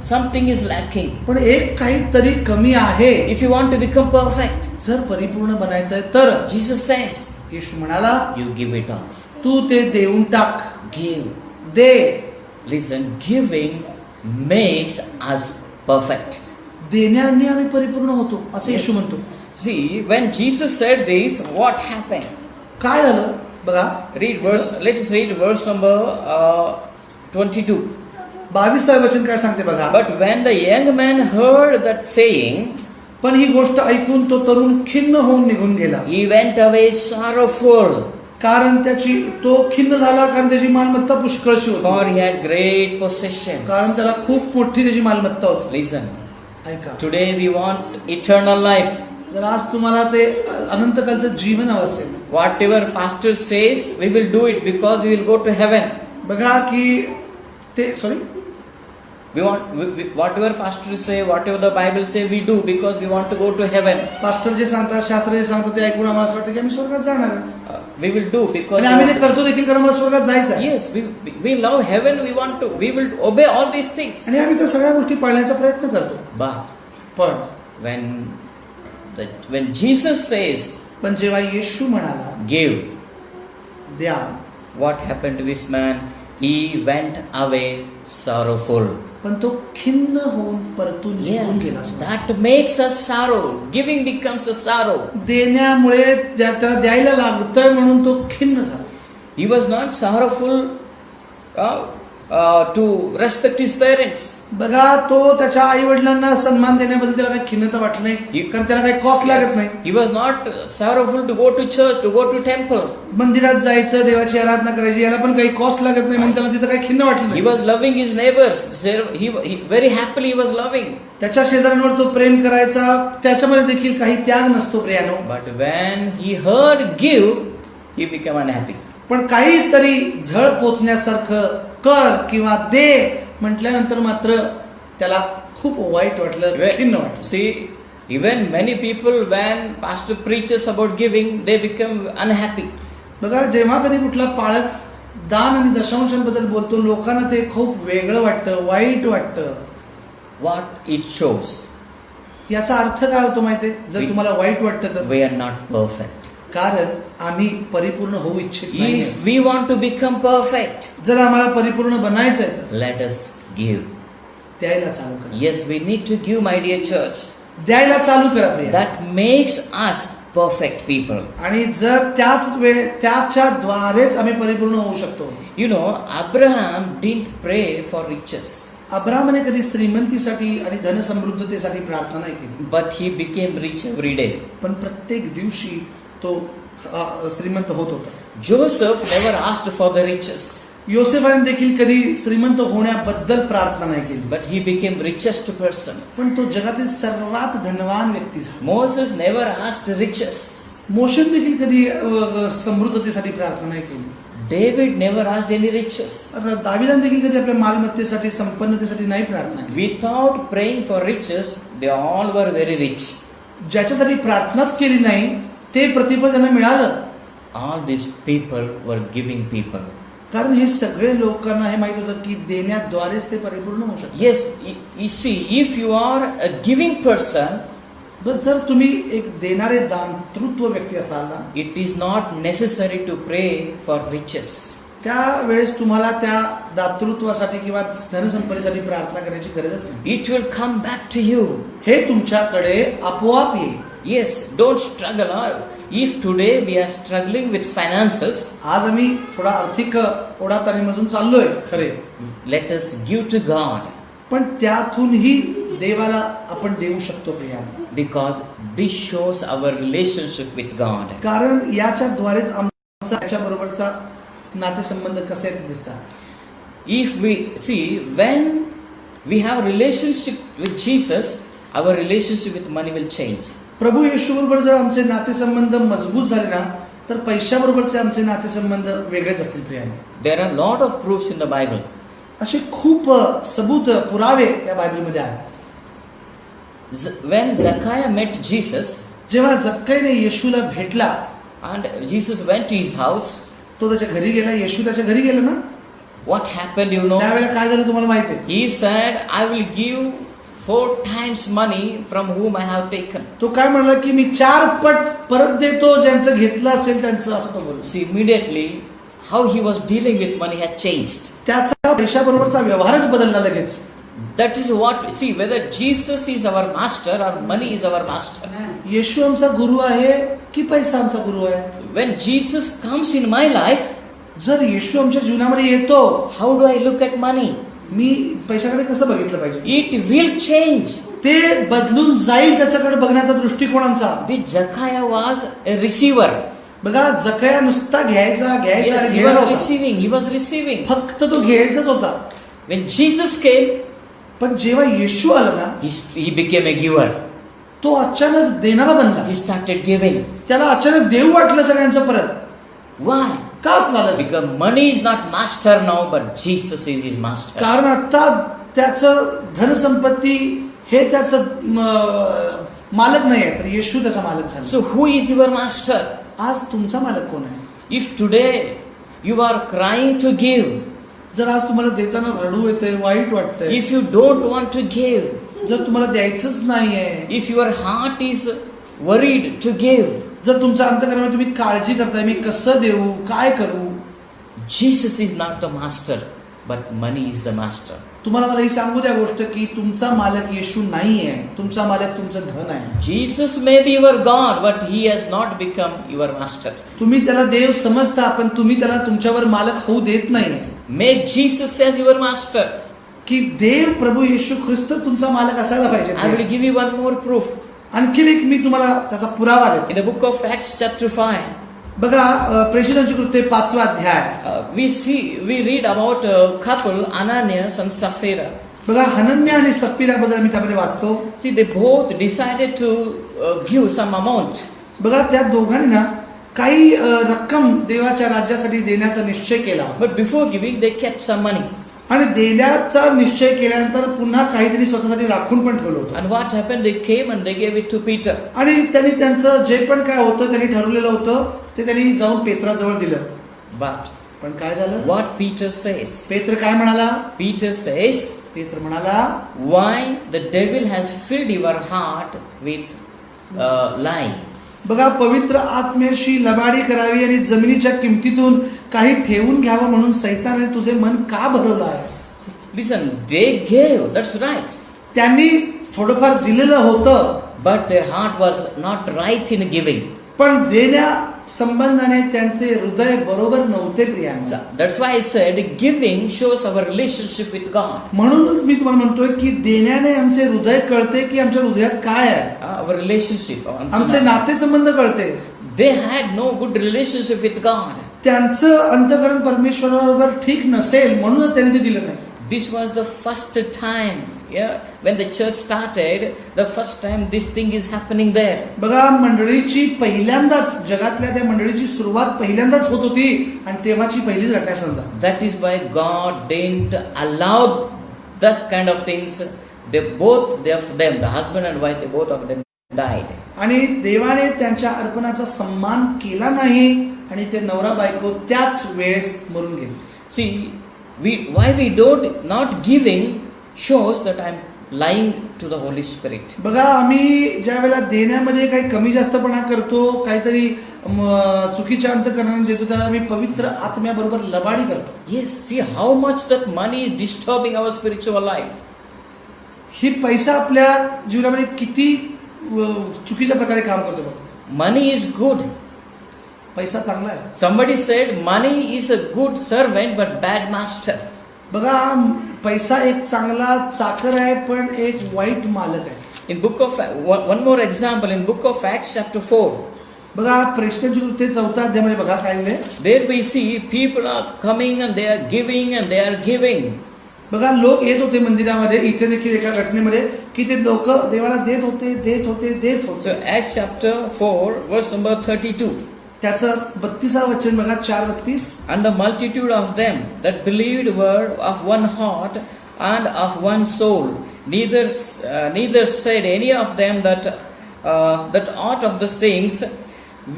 Something is lacking. पण एक काहीतरी कमी आहे. If you want to become perfect, जर परिपूर्ण बनायचं आहे तर Jesus says, येशू म्हणाला you give it off. तू ते देऊन टाक. Give. दे. Listen, giving makes us perfect. देण्याने आम्ही परिपूर्ण होतो असं येशू म्हणतो. See, when Jesus said this, what happened? काय झालं बघा. Let's read verse number 22. 22 वचन काय सांगते बघा. But when the young man heard that saying, पण ही गोष्ट ऐकून तो तरुण खिन्न होऊन निघून गेला. he went away sorrowful, कारण तो खिन्न झाला कारण त्याची मालमत्ता पुष्कळशी for होती. he had great possessions. कारण त्याला खूप मोठी त्याची मालमत्ता होती. Listen, ऐका today we want eternal life. जर आज तुम्हाला ते अनंतकालचं जीवन हवं असेल, Whatever pastor says, we will do it because we will go to heaven. बघा की ते We want whatever pastors say, whatever the Bible say, we do because we want to go to heaven. Pastor जे सांगतात, शास्त्र जे सांगतात ते ऐकून आम्हाला असं वाटतं की आम्ही स्वर्गात जाणार आहे. We will do because आणि आम्ही ते करतो देखील कारण आम्हाला स्वर्गात जायचं आहे. yes, we love heaven. We will obey all these things. आणि आम्ही त्या सगळ्या गोष्टी पाळण्याचा प्रयत्न करतो. But पण when Jesus says, पण जेव्हा येशू म्हणाला give, द्या, what happened to this man? He went away sorrowful. पण तो खिन्न होऊन परतून निघून Yes, गेला. that makes us sorrow. Giving becomes a sorrow. देण्यामुळे त्याला द्यायला लागतंय म्हणून तो खिन्न झाला. He was not sorrowful to respect his parents. बघा, तो त्याच्या आई वडिलांना सन्मान देण्याबद्दल त्याला काही खिन्नता वाटली नाही, कारण त्याला काही कॉस्ट लागत नाही. He was not sorrowful to go to church, to go to temple. मंदिरात जायचं, देवाची आराधना करायची, याला पण काही कॉस्ट लागत नाही, म्हणून त्याला तिथं काही खिन्न वाटलं He नाही. was loving his neighbors. He very happily he was loving. त्याच्या शेजाऱ्यांवर तो प्रेम करायचा, त्याच्यामध्ये देखील काही त्याग नसतो प्रियानो. But when he heard give, he became unhappy. पण काहीतरी झळ पोचण्यासारखं कर किंवा दे म्हटल्यानंतर मात्र त्याला खूप वाईट वाटलं, खिन्न वाटलं. See, even many people, when pastor preaches about giving, they become unhappy. बघा, जेव्हा कधी कुठला पाळक दान आणि दशांशांबद्दल बोलतो, लोकांना ते खूप वेगळं वाटतं, वाईट वाटतं. What it shows, याचा अर्थ काय होतो माहितीये? जर तुम्हाला वाईट वाटतं तर we are not perfect. कारण आम्ही परिपूर्ण होऊ इच्छित नाही. If we want to become perfect, जर आम्हाला परिपूर्ण बनायचं आहे तर let us give. द्यायला चालू करा. Yes, we need to give, my dear church. द्यायला चालू करा प्रिय. That makes us perfect people. आणि जर त्याच्या द्वारेच आम्ही परिपूर्ण होऊ शकतो. You know, Abraham didn't pray for riches, अब्राहमने कधी श्रीमंतीसाठी आणि धनसमृद्धतेसाठी प्रार्थना नाही केली, but he became rich every day. पण प्रत्येक दिवशी तो श्रीमंत होत होता. Joseph never asked for the riches, योसेफाने देखील कधी श्रीमंत होण्याबद्दल प्रार्थना नाही केली, but he became richest person. पण तो जगातील सर्वात धनवान व्यक्ती झाला. Moses never asked riches. मोशेने देखील कधी समृद्धतेसाठी प्रार्थना नाही केली. David never asked any riches. दाविदाने देखील कधी आपल्या मालमत्तेसाठी, संपन्नतेसाठी नाही प्रार्थना केली. Without praying for riches, they all were very rich. ज्याच्यासाठी प्रार्थनाच केली नाही, ते प्रतिफळ त्यांना मिळालं. All these people were giving people. कारण हे सगळे लोकांना हे माहित होतं की देण्याद्वारेच ते परिपूर्ण होऊ शकतात. Yes, you see, if you are a giving person, जर तुम्ही एक देणारे दातृत्व व्यक्ती असाल ना, it is not necessary to pray for riches. त्यावेळेस तुम्हाला त्या दातृत्वासाठी किंवा धनसंपत्तीसाठी प्रार्थना करायची गरजच नाही. It will come back to you. हे तुमच्याकडे आपोआप येईल. Yes, don't struggle. If today we are struggling with finances, आज आम्ही थोडा आर्थिक ओढाताणीमधून चाललोय खरे, let us give to God, पण त्यातूनही देवाला आपण देऊ शकतो Priya. because this shows our relationship with God. कारण याच्याद्वारेच आमचा याच्याबरोबरचा नातेसंबंध कसे आहेत ते दिसतात. If we see, when we have relationship with Jesus, our relationship with money will change. प्रभू येशू बरोबर जर आमचे नातेसंबंध मजबूत झाले ना, तर पैशाबरोबरचे आमचे नातेसंबंध वेगळेच असतील प्रियाने. There are a lot of proofs in the Bible. असे खूप सबूत, पुरावे या बायबलमध्ये आहेत. When Zacchaeus met Jesus जेव्हा जक्कईने येशूला भेटला and Jesus went to his house, तो त्याच्या घरी गेला, येशू त्याच्या घरी गेला ना, what happened, you know? त्यावेळेला काय झालं तुम्हाला माहिती आहे? He said, I will give 4 times money from whom I have taken. तो काय म्हणला की मी 4 पट परत देतो ज्यांचं घेतलं असेल त्यांचं, असं तो बोलला. See, immediately how he was dealing with money had changed. त्याचा पैशाबरोबरचा व्यवहारच बदलला लगेच. That is what, see, whether Jesus is our master or money is our master. येशू आमचा गुरु आहे की पैसा आमचा गुरु आहे? When Jesus comes in my life, जर येशू आमच्या जीवनामध्ये येतो, how do I look at money? मी पैशाकडे कसं बघितलं पाहिजे? It will change. ते बदलून जाईल त्याच्याकडे बघण्याचा दृष्टिकोन आमचा. This Zacchaeus was a receiver. बघा, जकया नुसता घ्यायचा Yes, आणि he घ्यायला was होता. receiving. He was receiving. फक्त तो घ्यायचाच होता. When Jesus came, पण जेव्हा येशू आला ना, he became a giver. तो अचानक देणारा बनला. He started giving. त्याला अचानक देऊ वाटलं सगळ्यांचं परत. Why? का झालं? Because money is not master now, but Jesus is his master. कारण आता त्याचं धनसंपत्ती हे त्याचं मालक नाही आहे, तर येशू त्याचा मालक झाला. So who is your master? आज तुमचा मालक कोण आहे? If today you are crying to give, जर आज तुम्हाला देताना रडू येते, वाईट वाटतंय, if you don't want to give, जर तुम्हाला द्यायचंच नाहीये, if your heart is worried to give, जर तुमच्या अंतःकरणामध्ये तुम्ही काळजी करताय, मी कसं देऊ, काय करू, Jesus is not the master. but money is the master. तुम्हाला मला ही सांगू द्या गोष्ट की तुमचा मालक येशू नाहीये, तुमचा मालक तुमचं धन आहे. Jesus may be your God, but he has not become your master. तुम्ही त्याला देव समजता पण तुम्ही त्याला तुमच्यावर मालक होऊ देत नाही. Make Jesus as your master. की देव प्रभू येशू ख्रिस्त तुमचा मालक असायला I will पाहिजे. give you one more proof. आणखीन एक मी तुम्हाला त्याचा पुरावा देतो. In the book of Acts chapter 5, बघा प्रेषितांची कृत्ये 5वा अध्याय. we read about a couple, Ananias and Sapphira. बघा हनन्या आणि सप्फीराबद्दल मी त्यामध्ये वाचतो. See, they both decided to give some amount. बघा त्या दोघांनी ना काही रक्कम देवाच्या राज्यासाठी देण्याचा निश्चय केला. But before giving, they kept some money. आणि देण्याचा निश्चय केल्यानंतर पुन्हा काहीतरी स्वतःसाठी राखून पण ठेवलं होतं. And what happened? They came and they gave it to Peter. आणि त्यांनी त्यांचं जे पण काय होतं त्यांनी ठरवलेलं होतं ते त्यांनी जाऊन पेत्राजवळ दिलं. But पण काय झालं? what Peter says? पेत्र काय म्हणाला? Peter says, पेत्र म्हणाला, why the devil has filled your heart with lie. बघा पवित्र आत्म्याशी लबाडी करावी आणि जमिनीच्या किमतीतून काही ठेवून घ्यावं म्हणून सैताने तुझे मन का भरवलं आहे? Listen, they gave, that's right. त्यांनी थोडंफार दिलेलं होतं But their heart was not right in giving. पण देण्या संबंधाने त्यांचे हृदय बरोबर नव्हते प्रियांचा. That's why I said giving shows our relationship with God. म्हणूनच मी तुम्हाला म्हणतोय की देण्याने आमचे हृदय कळते की आमच्या हृदयात काय आहे. Our relationship. आमचे नातेसंबंध कळते. They had no good relationship with God. त्यांचं अंतःकरण परमेश्वराबरोबर ठीक नसेल म्हणूनच त्यांनी ते दिलं नाही. This was the first time, when the church started, the first time this thing is happening there. बघा मंडळीची पहिल्यांदाच जगातल्या त्या मंडळीची सुरुवात पहिल्यांदाच होत होती आणि तेव्हाची पहिलीच घटना समजा. That is why God didn't allow that kind of things. They both, the husband and wife, they both of them died. आणि देवाने त्यांच्या अर्पणाचा सन्मान केला नाही आणि ते नवरा बायको त्याच वेळेस मरून गेले. See, why we don't not giving shows that I'm lying to the Holy Spirit. बघा आम्ही ज्या वेळेला देण्यामध्ये काही कमी जास्तपणा करतो, काहीतरी चुकीच्या अंतःकरणाने देतो, त्याला आम्ही पवित्र आत्म्याबरोबर लबाडी करतो. Yes, see how much that money is disturbing our spiritual life. ही पैसा आपल्या जीवनामध्ये किती चुकीच्या प्रकारे काम करतो बघा. Money is good. पैसा चांगला आहे. Somebody said money is a good servant but bad master. बघा पैसा एक चांगला चाकर आहे पण एक वाईट मालक आहे. In book of one more example in book of Acts chapter 4. बघा प्रेषितांची कृत्ये 4 अध्यायामध्ये बघा काय लिहिलंय. There we see people are coming and they are giving and they are giving. बघा लोक येत होते मंदिरामध्ये. इथे देखील एका घटनेमध्ये की ते लोक देवाला देत होते. So Acts chapter 4 verse number 32. त्याचं 32 वचन बघा 4:32. And the multitude of them that believed were of one heart and of one soul. Neither said any of them that aught of the things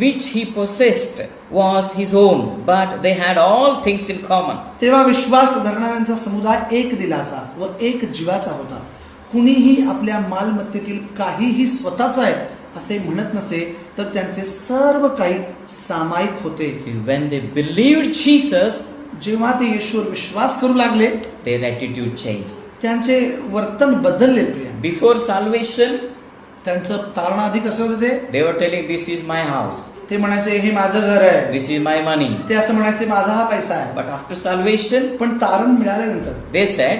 which he possessed was his own, but they had all things in common. तेव्हा विश्वास धरणाऱ्यांचा समुदाय एक दिलाचा व एक जीवाचा होता. कुणीही आपल्या मालमत्तेतील काहीही स्वतःच आहे असे म्हणत नसे, तर त्यांचे सर्व काही सामायिक होते. When they believed Jesus, जेव्हा ते येशूवर विश्वास करू लागले, their attitude changed. त्यांचे वर्तन बदलले. प्रिय, Before salvation, त्यांचं तारण आधी कसं होतं ते? they were telling, this is my house, ते म्हणायचे हे माझं घर आहे. this is my money. ते असं म्हणायचे माझा हा पैसा आहे. But after salvation, पण तारण मिळाल्यानंतर they said,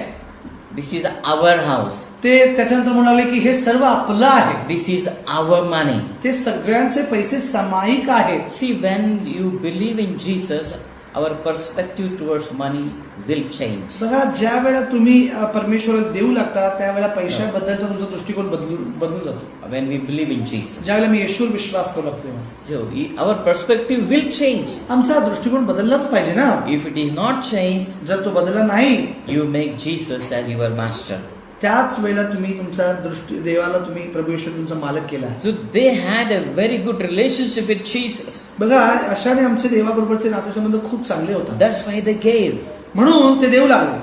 this is our house. ते त्याच्यानंतर म्हणाले की हे सर्व आपलं आहे. This is our money. ते सगळ्यांचे पैसे सामायिक आहेत. See, when you believe in Jesus, our perspective towards money will change. बघा ज्या वेळेला तुम्ही परमेश्वराला देऊ लागता त्यावेळेला पैशाबद्दलचा तुमचा दृष्टिकोन बदलून जातो. When we believe in Jesus, ज्यावेळेला मी येशूवर विश्वास करू लागतो so our perspective will change. आमचा दृष्टिकोन बदललाच पाहिजे ना. If it is not changed, जर तो बदलला नाही, you make Jesus as your master. त्याच वेळेला तुम्ही तुमचा देवाला तुम्ही प्रभू येशू तुमचा मालक केला. So they had a very good relationship with Jesus. बघा अशाने आमचे देवाबरोबरचे नातेसंबंध खूप चांगले होतात. That's why they gave. म्हणून ते देऊ लागले.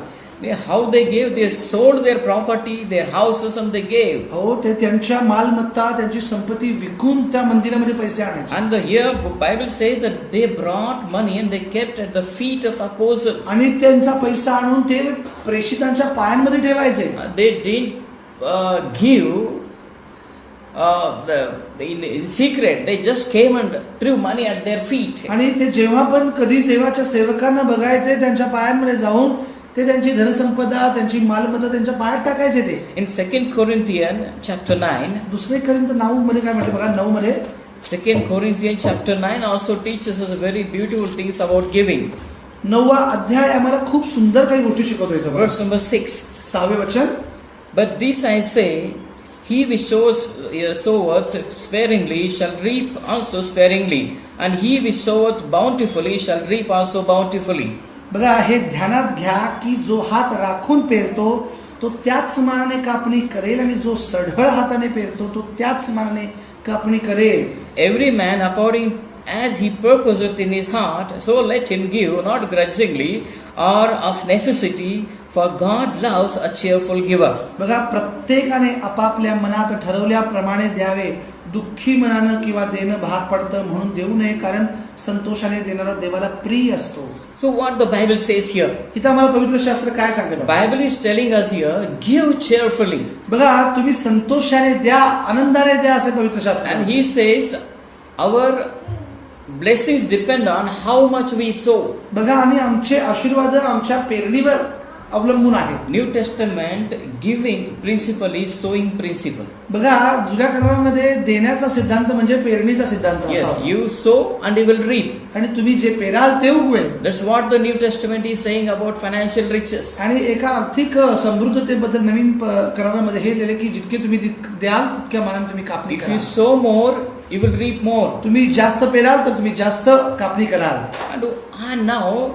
How they gave? They sold their property, their houses, and they gave. हो, ते त्यांच्या मालमत्ता, त्यांची संपत्ती विकून त्या मंदिरामध्ये पैसे आणायचे. And here Bible says that they brought money and they kept at the feet of apostles. आणि त्यांचा पैसा आणून ते प्रेषितांच्या पायांमध्ये ठेवायचे. They didn't give in secret. They just came and threw money at their feet. आणि ते जेव्हा पण कधी देवाच्या सेवकांना बघायचे, त्यांच्या पायांमध्ये जाऊन ते त्यांची धनसंपदा, त्यांची मालमत्ता त्यांच्या पायात टाकायचे. ते In 2 Corinthians chapter 9, दुसरे करिंथ 9 मध्ये काय म्हटलं बघा, 9 मध्ये 2 Corinthians chapter 9 also teaches us very beautiful things about giving. 9वा अध्याय आम्हाला खूप सुंदर काही गोष्टी शिकवतो इथं बघा. Verse number 6. 6वे वचन, But this I say, he which soweth sparingly shall reap also sparingly, and he which soweth bountifully shall reap also bountifully. बघा हे ध्यानात घ्या की जो हात राखून पेरतो तो त्याच मानाने कापणी करेल, आणि जो सढळ हाताने पेरतो तो त्याच मानाने कापणी करेल. Every man according as he purposeth in his heart, so let him give, not grudgingly or of necessity, for God loves a cheerful giver. बघा प्रत्येकाने आपापल्या मनात ठरवल्याप्रमाणे द्यावे, दुःखी मनानं किंवा देणं भाग पडतं म्हणून देऊ नये, कारण संतोषाने देणारा देवाला प्रिय असतो. So what the Bible says here? इथं आम्हाला पवित्र शास्त्र काय सांगते बघा. Bible is telling us here, give cheerfully. बघा तुम्ही संतोषाने द्या, आनंदाने द्या असे पवित्र शास्त्र. And he says, our blessings depend on how much we sow. बघा आणि आमचे आशीर्वाद आमच्या पेरणीवर अवलंबून आहे. New Testament giving principle is sowing principle. बघा जुन्या करारामध्ये देण्याचा सिद्धांत म्हणजे पेरणीचा सिद्धांत Yes, असावा. you sow and you will reap. आणि तुम्ही जे पेराल ते उगवेल. That's what the New Testament is saying about financial riches. आणि एका आर्थिक समृद्धतेबद्दल नवीन करारामध्ये हे लिहिले की जितके तुम्ही द्याल तितक्या मानाने तुम्ही कापणी If you कराल. sow more, you will reap more. तुम्ही जास्त पेराल तर तुम्ही जास्त कापणी कराल. And now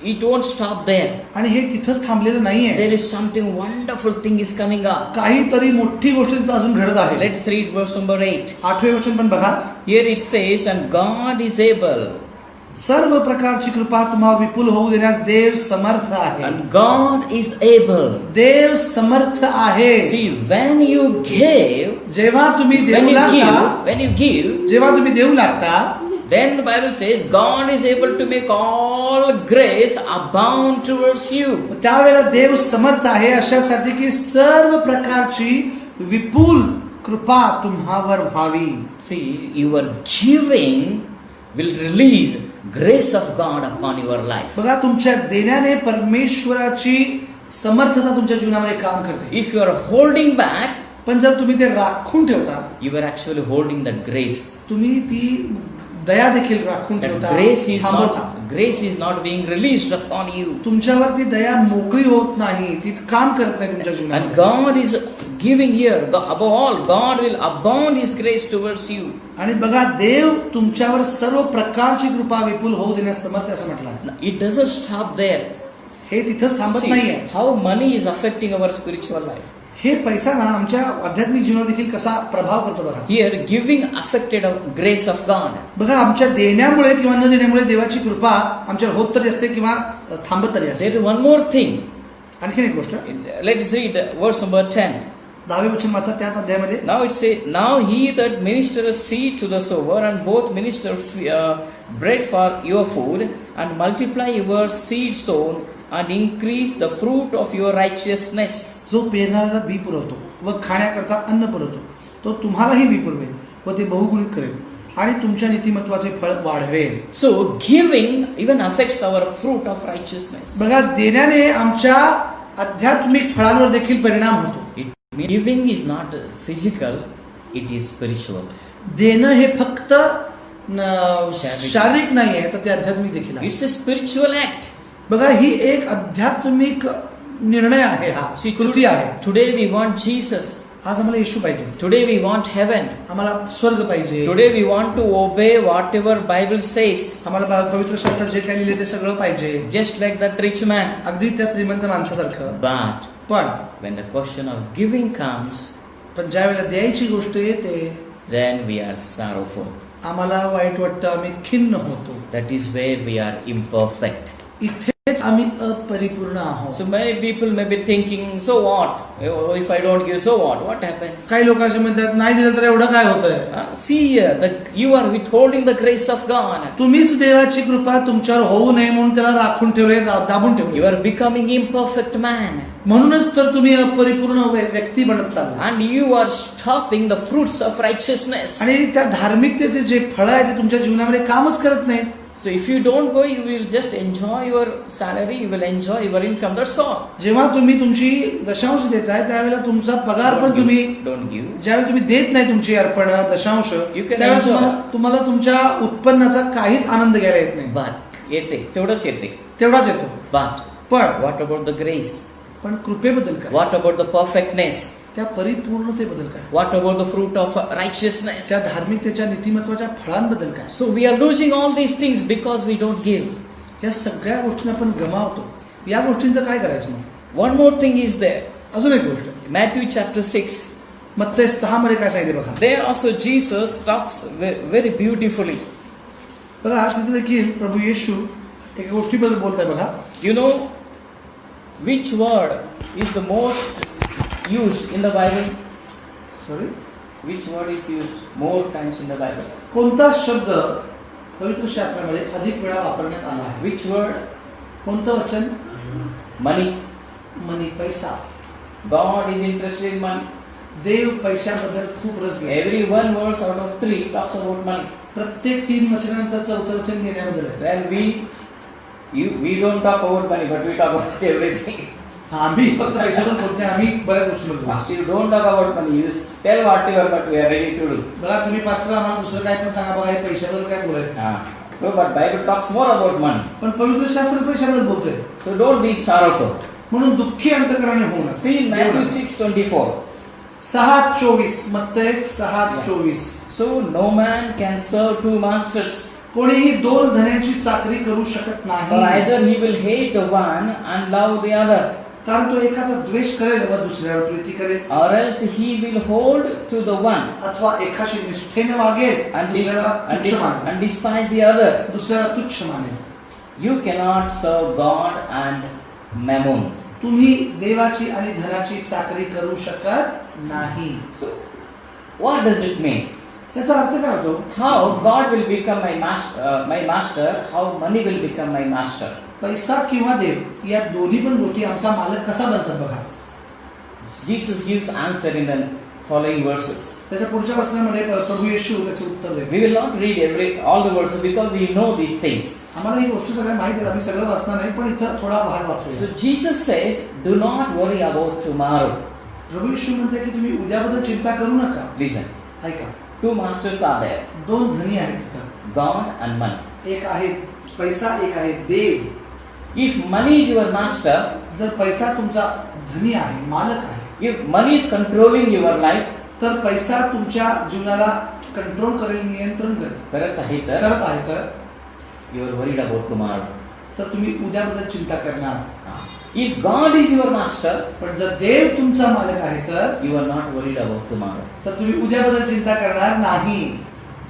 it won't stop there. आणि हे तिथंच थांबलेलं नाहीये. There is something wonderful thing is coming up. काहीतरी मोठी गोष्ट तिथं अजून घडत आहे. Let's read verse number 8. 8वे वचन पण बघा. Here it says, and God is able. सर्व प्रकारची कृपा तुम्हाला विपुल होऊ देण्यास देव समर्थ आहे. And God is able. देव समर्थ आहे. See, when you give, जेव्हा तुम्ही देऊ लागता, when you give, जेव्हा तुम्ही देऊ लागता, then the Bible says God is able to make all grace abound towards you. त्यावेळेला देव समर्थ आहे अशासाठी की सर्व प्रकारची विपुल कृपा तुम्हावर व्हावी. See, your giving will release grace of God upon your life. बघा तुमच्या देण्याने परमेश्वराची समर्थता तुमच्या जीवनामध्ये काम करते. If you are holding back, पण जर तुम्ही ते राखून ठेवता, you are actually holding that grace. तुम्ही ती दया देखील राखून That ठेवता, grace is not being released upon you. तुमच्यावरती दया मोकळी होत नाही, ती काम करत नाही तुमच्या And जीवनात. God is giving here, above all, God will abound His grace towards you. आणि बघा देव तुमच्यावर सर्व प्रकारची कृपा विपुल होऊ देण्यास समर्थ असं म्हटलं. It doesn't stop there. हे तिथंच थांबत See, नाहीये. how money is affecting our spiritual life. हे पैसा ना आमच्या आध्यात्मिक जीवनावर देखील कसा प्रभाव करतो बघा. Here, giving affected the grace of God. बघा आमच्या देण्यामुळे किंवा न देण्यामुळे देवाची कृपा आमच्यावर होत तरी असते किंवा थांबत तरी असते. There is one more thing. आणखीन एक गोष्ट. Let's read verse number 10. 10वे वचन वाचा त्याच अध्यायामध्ये. Now it says, now he that ministereth seed to the sower, and both minister bread for your food, and multiply your seed sown, and increase the fruit of your righteousness. जो पेरणाऱ्याला बी पुरवतो व खाण्याकरता अन्न पुरवतो तो तुम्हालाही बी पुरवेल व ते बहुगुणित करेल आणि तुमच्या नीतिमत्वाचे फळ वाढवेल. So giving even affects our fruit of righteousness. बघा देण्याने आमच्या आध्यात्मिक फळांवर देखील परिणाम होतो. Giving is not physical, it is spiritual. देणं हे फक्त शारीरिक नाही आहे तर ते आध्यात्मिक देखील आहे. It's a spiritual act. बघा ही एक आध्यात्मिक निर्णय आहे, हा कृती आहे. Today we want Jesus. आज आम्हाला येशू पाहिजे. Today we want heaven. आम्हाला स्वर्ग पाहिजे. Today we want to obey whatever Bible says. आम्हाला पवित्र शास्त्रात जे काही लिहिले ते सगळं पाहिजे. Just like that rich man. अगदी त्या श्रीमंत माणसासारखं. पण when the question of giving comes, पण ज्या वेळेला द्यायची गोष्ट येते then we are sorrowful. आम्हाला वाईट वाटतं, आम्ही खिन्न होतो. That is where we are imperfect. इथेच म्हणजेच आम्ही अपरिपूर्ण आहोत. So many people may be thinking, so what? If I don't give, so what? What happens? काही लोक असे म्हणतात नाही दिलं तर एवढं काय होतंय. See here, you are withholding the grace of God. तुम्हीच देवाची कृपा तुमच्यावर होऊ नये म्हणून त्याला राखून ठेवले, दाबून You ठेवले. are becoming imperfect man. म्हणूनच तर तुम्ही अपरिपूर्ण व्यक्ती बनत चालला. And you are stopping the fruits of righteousness. आणि त्या धार्मिकतेचे जे फळ आहे ते तुमच्या जीवनामध्ये कामच करत नाही. So if you don't go, you will just enjoy your salary, you will enjoy your income, that's all. जेव्हा तुम्ही तुमची दशांश देताय त्यावेळेला तुमचा पगार पण तुम्ही Don't give. ज्यावेळी तुम्ही देत नाही तुमची अर्पण दशांश You can त्यावेळेला enjoy. तुम्हाला तुमच्या उत्पन्नाचा काहीच आनंद घ्यायला येत नाही. But येते, तेवढंच येते. तेवढाच येतो. But पण what about the grace? पण कृपेबद्दल काय, What about the perfectness? त्या परिपूर्णतेबद्दल काय, What about the fruit of righteousness? त्या धार्मिकतेच्या नीतिमत्वाच्या फळांबद्दल काय. So we are losing all these things because we don't give. या सगळ्या गोष्टी आपण गमावतो. या गोष्टींचं काय करायचं मग. One more thing is there. अजून एक गोष्ट, Matthew chapter 6. मत्तई 6 मध्ये काय सांगितले बघा. There also Jesus talks very beautifully. बघा तिथे देखील प्रभू येशू एका गोष्टीबद्दल बोलताय बघा. You know which word is the most used in the Bible? Sorry, Which word is used more times in the Bible? कोणता शब्द पवित्र शास्त्रामध्ये अधिक वेळा वापरण्यात आला आहे. Which word? कोणतं वचन. Money. मनी, पैसा. God is interested in money. देव पैशाबद्दल खूप रस घेतो. Every one verse out of 3 talks about money. प्रत्येक 3 वचनानंतर 4थं वचन घेण्याबद्दल आहे. Well, we don't talk about money, but we talk about everything. आम्ही फक्त पैशाबद्दल बोलत नाही, आम्ही बऱ्याच गोष्टी बोलतो. You don't talk about money. You tell whatever, but we are ready to do. बघा तुम्ही पास्टर आम्हाला दुसरं काय पण सांगा, बघा हे पैशाबद्दल काय बोलायचं. So, but Bible talks more about money. पण पवित्र शास्त्र पैशाबद्दल बोलतोय. So don't be sorrowful. म्हणून दुःखी अंतःकरणाने होऊ नका. See Matthew 6:24. 6:24, मत्तई 6:24. So no man can serve two masters. कोणीही 2 धन्यांची चाकरी करू शकत For नाही. either he will hate the one and love the other, कारण तो एकाचा द्वेष करेल व दुसऱ्यावर प्रीती करेल, or else he will hold to the one अथवा एकाशी निष्ठेने वागेल and, दुसऱ्याला तुच्छ मानेल. and despise the other. दुसऱ्याला तुच्छ मानेल. You cannot serve God and mammon. तुम्ही देवाची आणि धनाची चाकरी करू शकत नाही. So what does it mean? त्याचा अर्थ काय होतो. How God will become my master? How money will become my master? पैसा किंवा देव या दोन्ही पण गोष्टी आमचा मालक कसा बनतात बघा. Jesus gives answer in the following verses. त्याच्या पुढच्या वचनामध्ये प्रभू येशू त्याचे उत्तर देतो. We will not read all the verses because we know these things. आम्हाला ही गोष्ट सगळ्या माहिती आहे, आम्ही सगळं वाचणार नाही, पण इथं थोडा भाग वाचूया. So Jesus says, do not worry about tomorrow. प्रभू येशू म्हणते की तुम्ही उद्याबद्दल चिंता करू नका. Listen, ऐका, 2 masters are there, 2 धनी आहेत तिथं. God and money. एक आहे पैसा, एक आहे देव. If money is your master, जर पैसा तुमचा धनी आहे, मालक आहे, if money is controlling your life, तर पैसा तुमच्या जीवनाला कंट्रोल करेल, नियंत्रण करेल, करत आहे तर करत आहे तर you are worried about tomorrow. तर तुम्ही उद्याबद्दल चिंता करणार. If God is your master, पण जर देव तुमचा मालक आहे तर you are not worried about tomorrow. तुम्ही उद्याबद्दल चिंता करणार नाही.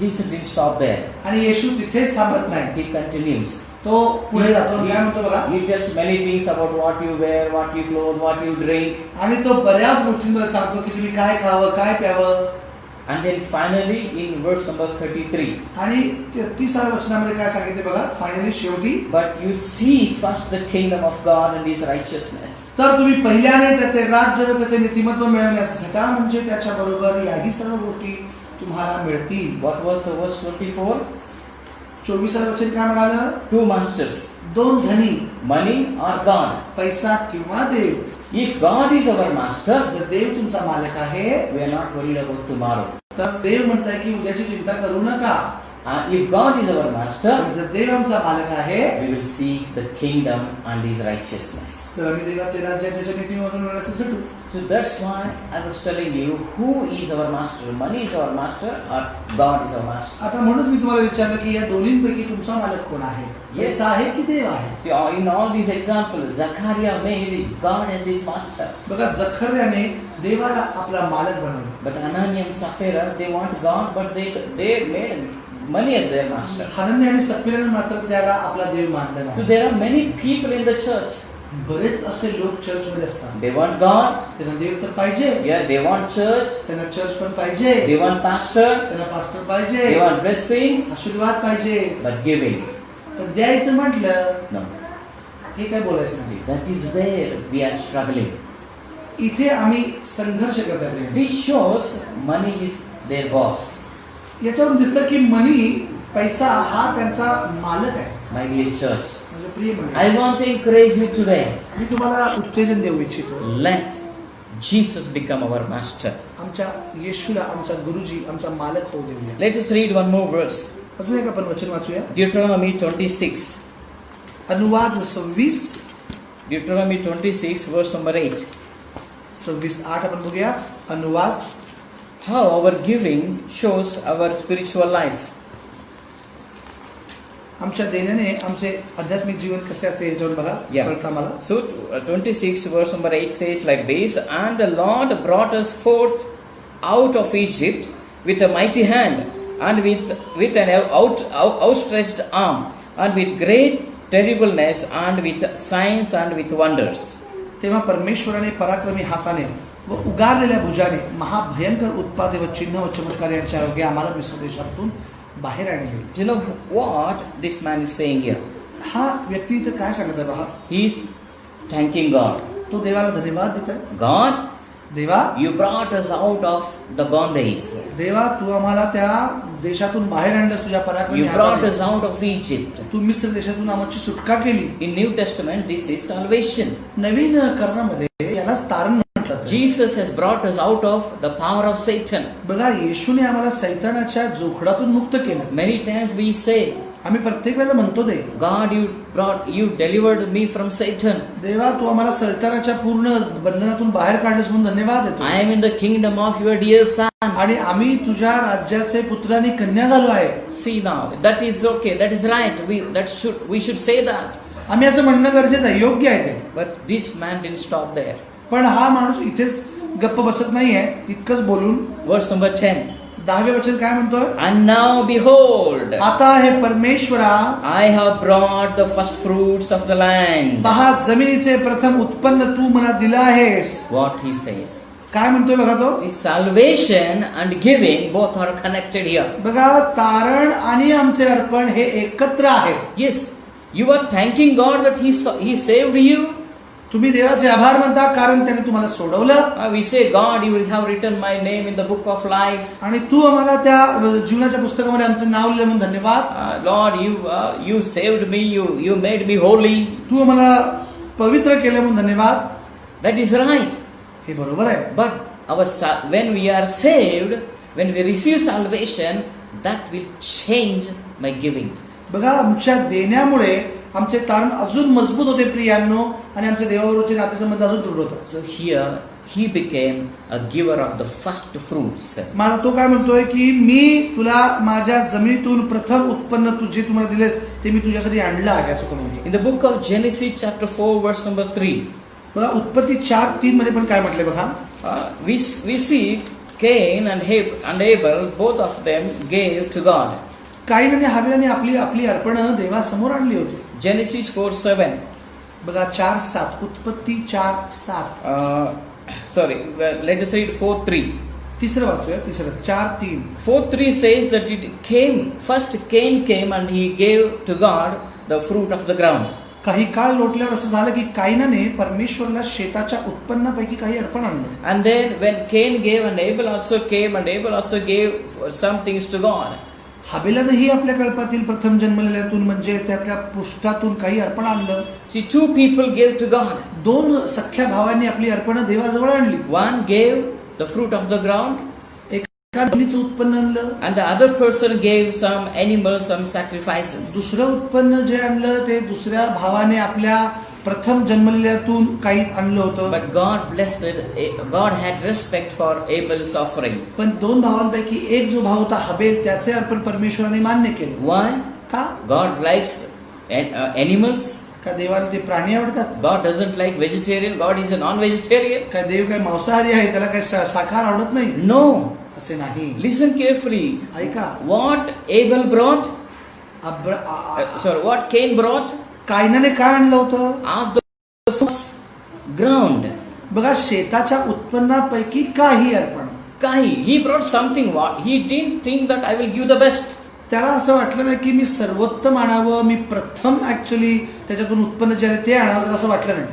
Jesus didn't stop there. आणि येशू तिथेच थांबत नाही, He continues. तो पुढे जातो. काय म्हणतो बघा. He tells many things about what you wear, what you clothe, what you drink. आणि तो बऱ्याच गोष्टींमध्ये सांगतो की तुम्ही काय खावं, काय प्यावं. And then finally in verse number 33. आणि 30व्या वचनामध्ये काय सांगितले बघा. फायनली शेवटी, But you seek first the kingdom of God and His righteousness. तर तुम्ही पहिल्याने त्याचे राज्य व त्याचे नीतिमत्व मिळवण्यास झटा, म्हणजे त्याच्या बरोबर याही सर्व गोष्टी तुम्हाला मिळतील. What was the verse 24? 24व्या वचन काय म्हणालं. 2 masters, 2 धनी, money or God. पैसा किंवा देव. If God is our master, जर देव तुमचा मालक आहे we are not worried about tomorrow. तर देव म्हणताय की उद्याची चिंता करू नका. And if God is our master, जर देव आमचा मालक आहे we will seek the kingdom and His righteousness. तर आम्ही देवाचे राज्य त्याच्या नीतीमधून मिळवण्यास झटू. So that's why I was telling you, who is our master? Money is our master or God is our master? आता म्हणून मी तुम्हाला विचारलं की या दोन्हींपैकी तुमचा मालक कोण आहे. पैसा आहे की देव आहे. In all these examples, Zachariah made God as his master. बघा, जखर्याने देवाला आपला मालक बनवलं. But Ananias and Sapphira, they want God, but they made money as their master. हानन्या आणि सप्पिराने मात्र त्याला आपला देव मानला So नाही. there are many people in the church. बरेच असे लोक चर्च मध्ये असतात. They want God. त्यांना देव तर पाहिजे, Yeah, they want church. त्यांना चर्च पण पाहिजे, They want pastor. त्यांना पास्टर They पाहिजे, want blessings. आशीर्वाद पाहिजे. But giving, पण द्यायचं म्हटलं no. हे काय बोलायचं नाही. That is where we are struggling. इथे आम्ही संघर्ष करत आहे. This shows money is their boss. याच्यावरून दिसतं की मनी, पैसा हा त्यांचा मालक आहे. My dear church, म्हणजे प्रिय मंडळी, I want to encourage you today. मी तुम्हाला उत्तेजन देऊ इच्छितो. Let Jesus become our master. आमच्या येशूला आमचा गुरुजी, आमचा मालक होऊ देऊया. Let us read one more verse. अजून एक आपण वचन वाचूया. Deuteronomy 26. अनुवाद 26 Deuteronomy 26, verse number 8. 26:8 आपण बघूया. अनुवाद. How our giving shows our spiritual life. आमच्या देण्याने आमचे आध्यात्मिक जीवन कसे असते याच्यावर बघा, Yeah. कळतं आम्हाला. So 26 verse number 8 says like this, and the Lord brought us forth out of Egypt with a mighty hand and with an outstretched arm and with great terribleness and with signs and with wonders. तेव्हा परमेश्वराने पराक्रमी हाताने व उगारलेल्या भुजाने महाभयंकर उत्पादे व चिन्ह व चमत्कार यांच्या योगे आम्हाला मिस्र देशातून बाहेर आणले. You know what this man is saying here? हा व्यक्ती इथं काय सांगत आहे पहा. He is thanking God. तो देवाला धन्यवाद देत आहे. God, देवा, you brought us out of the bondage. देवा तू आम्हाला त्या देशातून बाहेर आणलंस तुझ्या पराक्रमी You brought हाताने. us out of Egypt. तू मिस्र देशातून आमची सुटका केली. In New Testament, this is salvation. नवीन करणामध्ये यालाच तारण म्हटलं जातं. Jesus has brought us out of the power of Satan. बघा, येशूने आम्हाला सैतानाच्या जोखडातून मुक्त केलं. Many times we say, आम्ही प्रत्येक वेळेला म्हणतो ते, God, you delivered me from Satan. देवा तू आम्हाला सैतानाच्या पूर्ण बंधनातून बाहेर काढलेस म्हणून धन्यवाद देतो. I am in the kingdom of your dear son. आणि आम्ही तुझ्या राज्याचे पुत्र आणि कन्या झालो आहे. See now, that is okay, that is right. We should say that. आम्ही असं म्हणणं गरजेचं आहे, योग्य आहे ते. But this man didn't stop there. पण हा माणूस इथेच गप्प बसत नाहीये. इतकंच बोलून Verse number 10. 10वें वचन काय म्हणतोय. And now behold, आता हे परमेश्वरा, I have brought the first fruits of the land. पहा जमिनीचे प्रथम उत्पन्न तू मला दिलं आहेस. What he says. काय म्हणतोय बघा तो. See, salvation and giving both are connected here. बघा, तारण आणि आमचे अर्पण हे एकत्र आहेत. Yes, you are thanking God that He saved you. तुम्ही देवाचे आभार मानता कारण त्याने तुम्हाला सोडवलं. We say, God, you have written my name in the book of life. आणि तू आम्हाला त्या जीवनाच्या पुस्तकामध्ये आमचं नाव लिहिलं म्हणून धन्यवाद. Lord, you saved me. You made me holy. तू आम्हाला पवित्र केलं म्हणून धन्यवाद. That is right. हे बरोबर आहे. But when we are saved, when we receive salvation, that will change my giving. बघा, आमच्या देण्यामुळे आमचे तारण अजून मजबूत होते प्रियांनो, आणि आमचे देवाबरोबरचे नातेसंबंध अजून दृढ होतात. So here he became a giver of the first fruits. मला तो काय म्हणतोय की मी तुला माझ्या जमिनीतून प्रथम उत्पन्न तू जे तुम्हाला दिलेस ते मी तुझ्यासाठी आणलं आहे असं तो म्हणतो. In the book of Genesis chapter 4 verse number 3. बघा, उत्पत्ती 4:3 मध्ये पण काय म्हटलंय बघा. We see Cain and Abel, both of them gave to God. काईन आणि हाबेलाने आपली अर्पणं देवासमोर आणली होती. Genesis 4:7. बघा 4:7, उत्पत्ती 4:7. Sorry, let us read 4:3. तिसरं वाचूया. 4:3. 4:3 says that first Cain came and he gave to God the fruit of the ground. काही काळ लोटल्यावर असं झालं की काईनाने परमेश्वराला शेताच्या उत्पन्नापैकी काही अर्पण आणलं. And then when Cain gave and Abel also came and Abel also gave some things to God. हाबेलानेही आपल्या कल्पातील प्रथम जन्मलेल्यातून म्हणजे त्यातल्या पृष्ठातून काही अर्पण आणलं. See, two people gave to God. दोन सख्या भावांनी आपली अर्पणं देवाजवळ आणली. One gave the fruit of the ground. एका मुलीचं उत्पन्न आणलं. And the other person gave some animals, some sacrifices. दुसरं उत्पन्न जे आणलं ते दुसऱ्या भावाने आपल्या प्रथम जन्मलेल्यातून काही आणलं होतं. But God blessed, God had respect for Abel's offering. पण दोन भावांपैकी एक जो भाव होता हाबेल त्याचे अर्पण परमेश्वराने मान्य केलं. Why? का? God likes animals. का देवाला ते प्राणी आवडतात? God doesn't like vegetarian. God is a non-vegetarian. काय देव काय मांसाहारी आहे, त्याला काय शाकाहार आवडत नाही? No. असे नाही. Listen carefully. ऐका. What Abel brought? What Cain brought? कायनाने काय आणलं होतं? Of the first ground. बघा, शेताच्या उत्पन्नापैकी काही अर्पण. Kahi. He brought something. What? He didn't think that I will give the best. त्याला असं वाटलं नाही की मी सर्वोत्तम आणावं, मी प्रथम ऍक्च्युली त्याच्यातून उत्पन्न जे आहे ते आणावं, असं वाटलं नाही.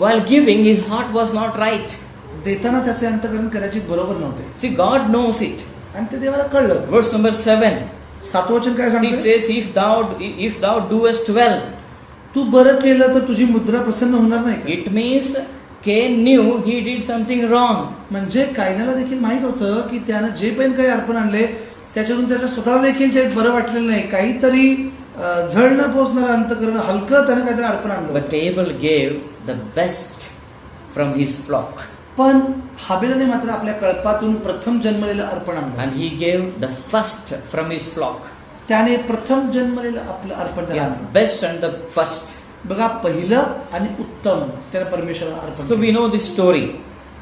While giving, his heart was not right. देताना त्याचे अंतःकरण कदाचित बरोबर नव्हते. See, God knows it. आणि ते देवाला कळलं. Verse number 7. 7 वचन काय He सांगते? says, if thou doest well. तू बरं केलं तर तुझी मुद्रा प्रसन्न होणार नाही का? It means Cain knew he did something wrong. म्हणजे कायनाला देखील माहित होतं की त्यानं जे पण काही अर्पण आणले त्याच्यातून त्याच्या स्वतःला देखील ते बरं वाटलेलं नाही. काहीतरी झळ न पोचणारं अंतःकरण, हलकं त्यानं काहीतरी अर्पण आणलं. But Abel gave the best from his flock. पण हाबेलाने मात्र आपल्या कळपातून प्रथम जन्मलेलं अर्पण आणलं. And he gave the first from his flock. त्याने प्रथम जन्मलेलं आपलं अर्पण त्याला Yeah, आणलं. best and the first. बघा, पहिलं आणि उत्तम त्याला परमेश्वराला अर्पण So we केलं. know this story.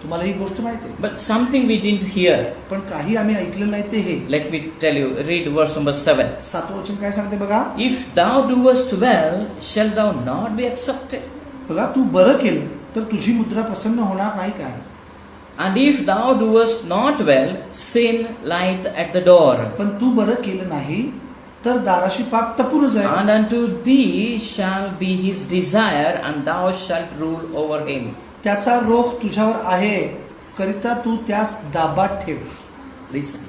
तुम्हाला ही गोष्ट माहिती आहे. But something we didn't hear. पण काही आम्ही ऐकलं नाही ते हे. Let me tell you, read verse number 7. 7 वचन काय सांगते बघा. If thou doest well, shall thou not be accepted? बघा, तू बरं केलं तर तुझी मुद्रा प्रसन्न होणार नाही काय? And if thou doest not well, sin lieth at the door. पण तू बरं केलं नाही तर दाराशी पाप टपूनच आहे. And unto thee shall be his desire, and thou shalt rule over him. त्याचा रोख तुझ्यावर आहे करिता तू त्यास दाबात ठेव. Listen.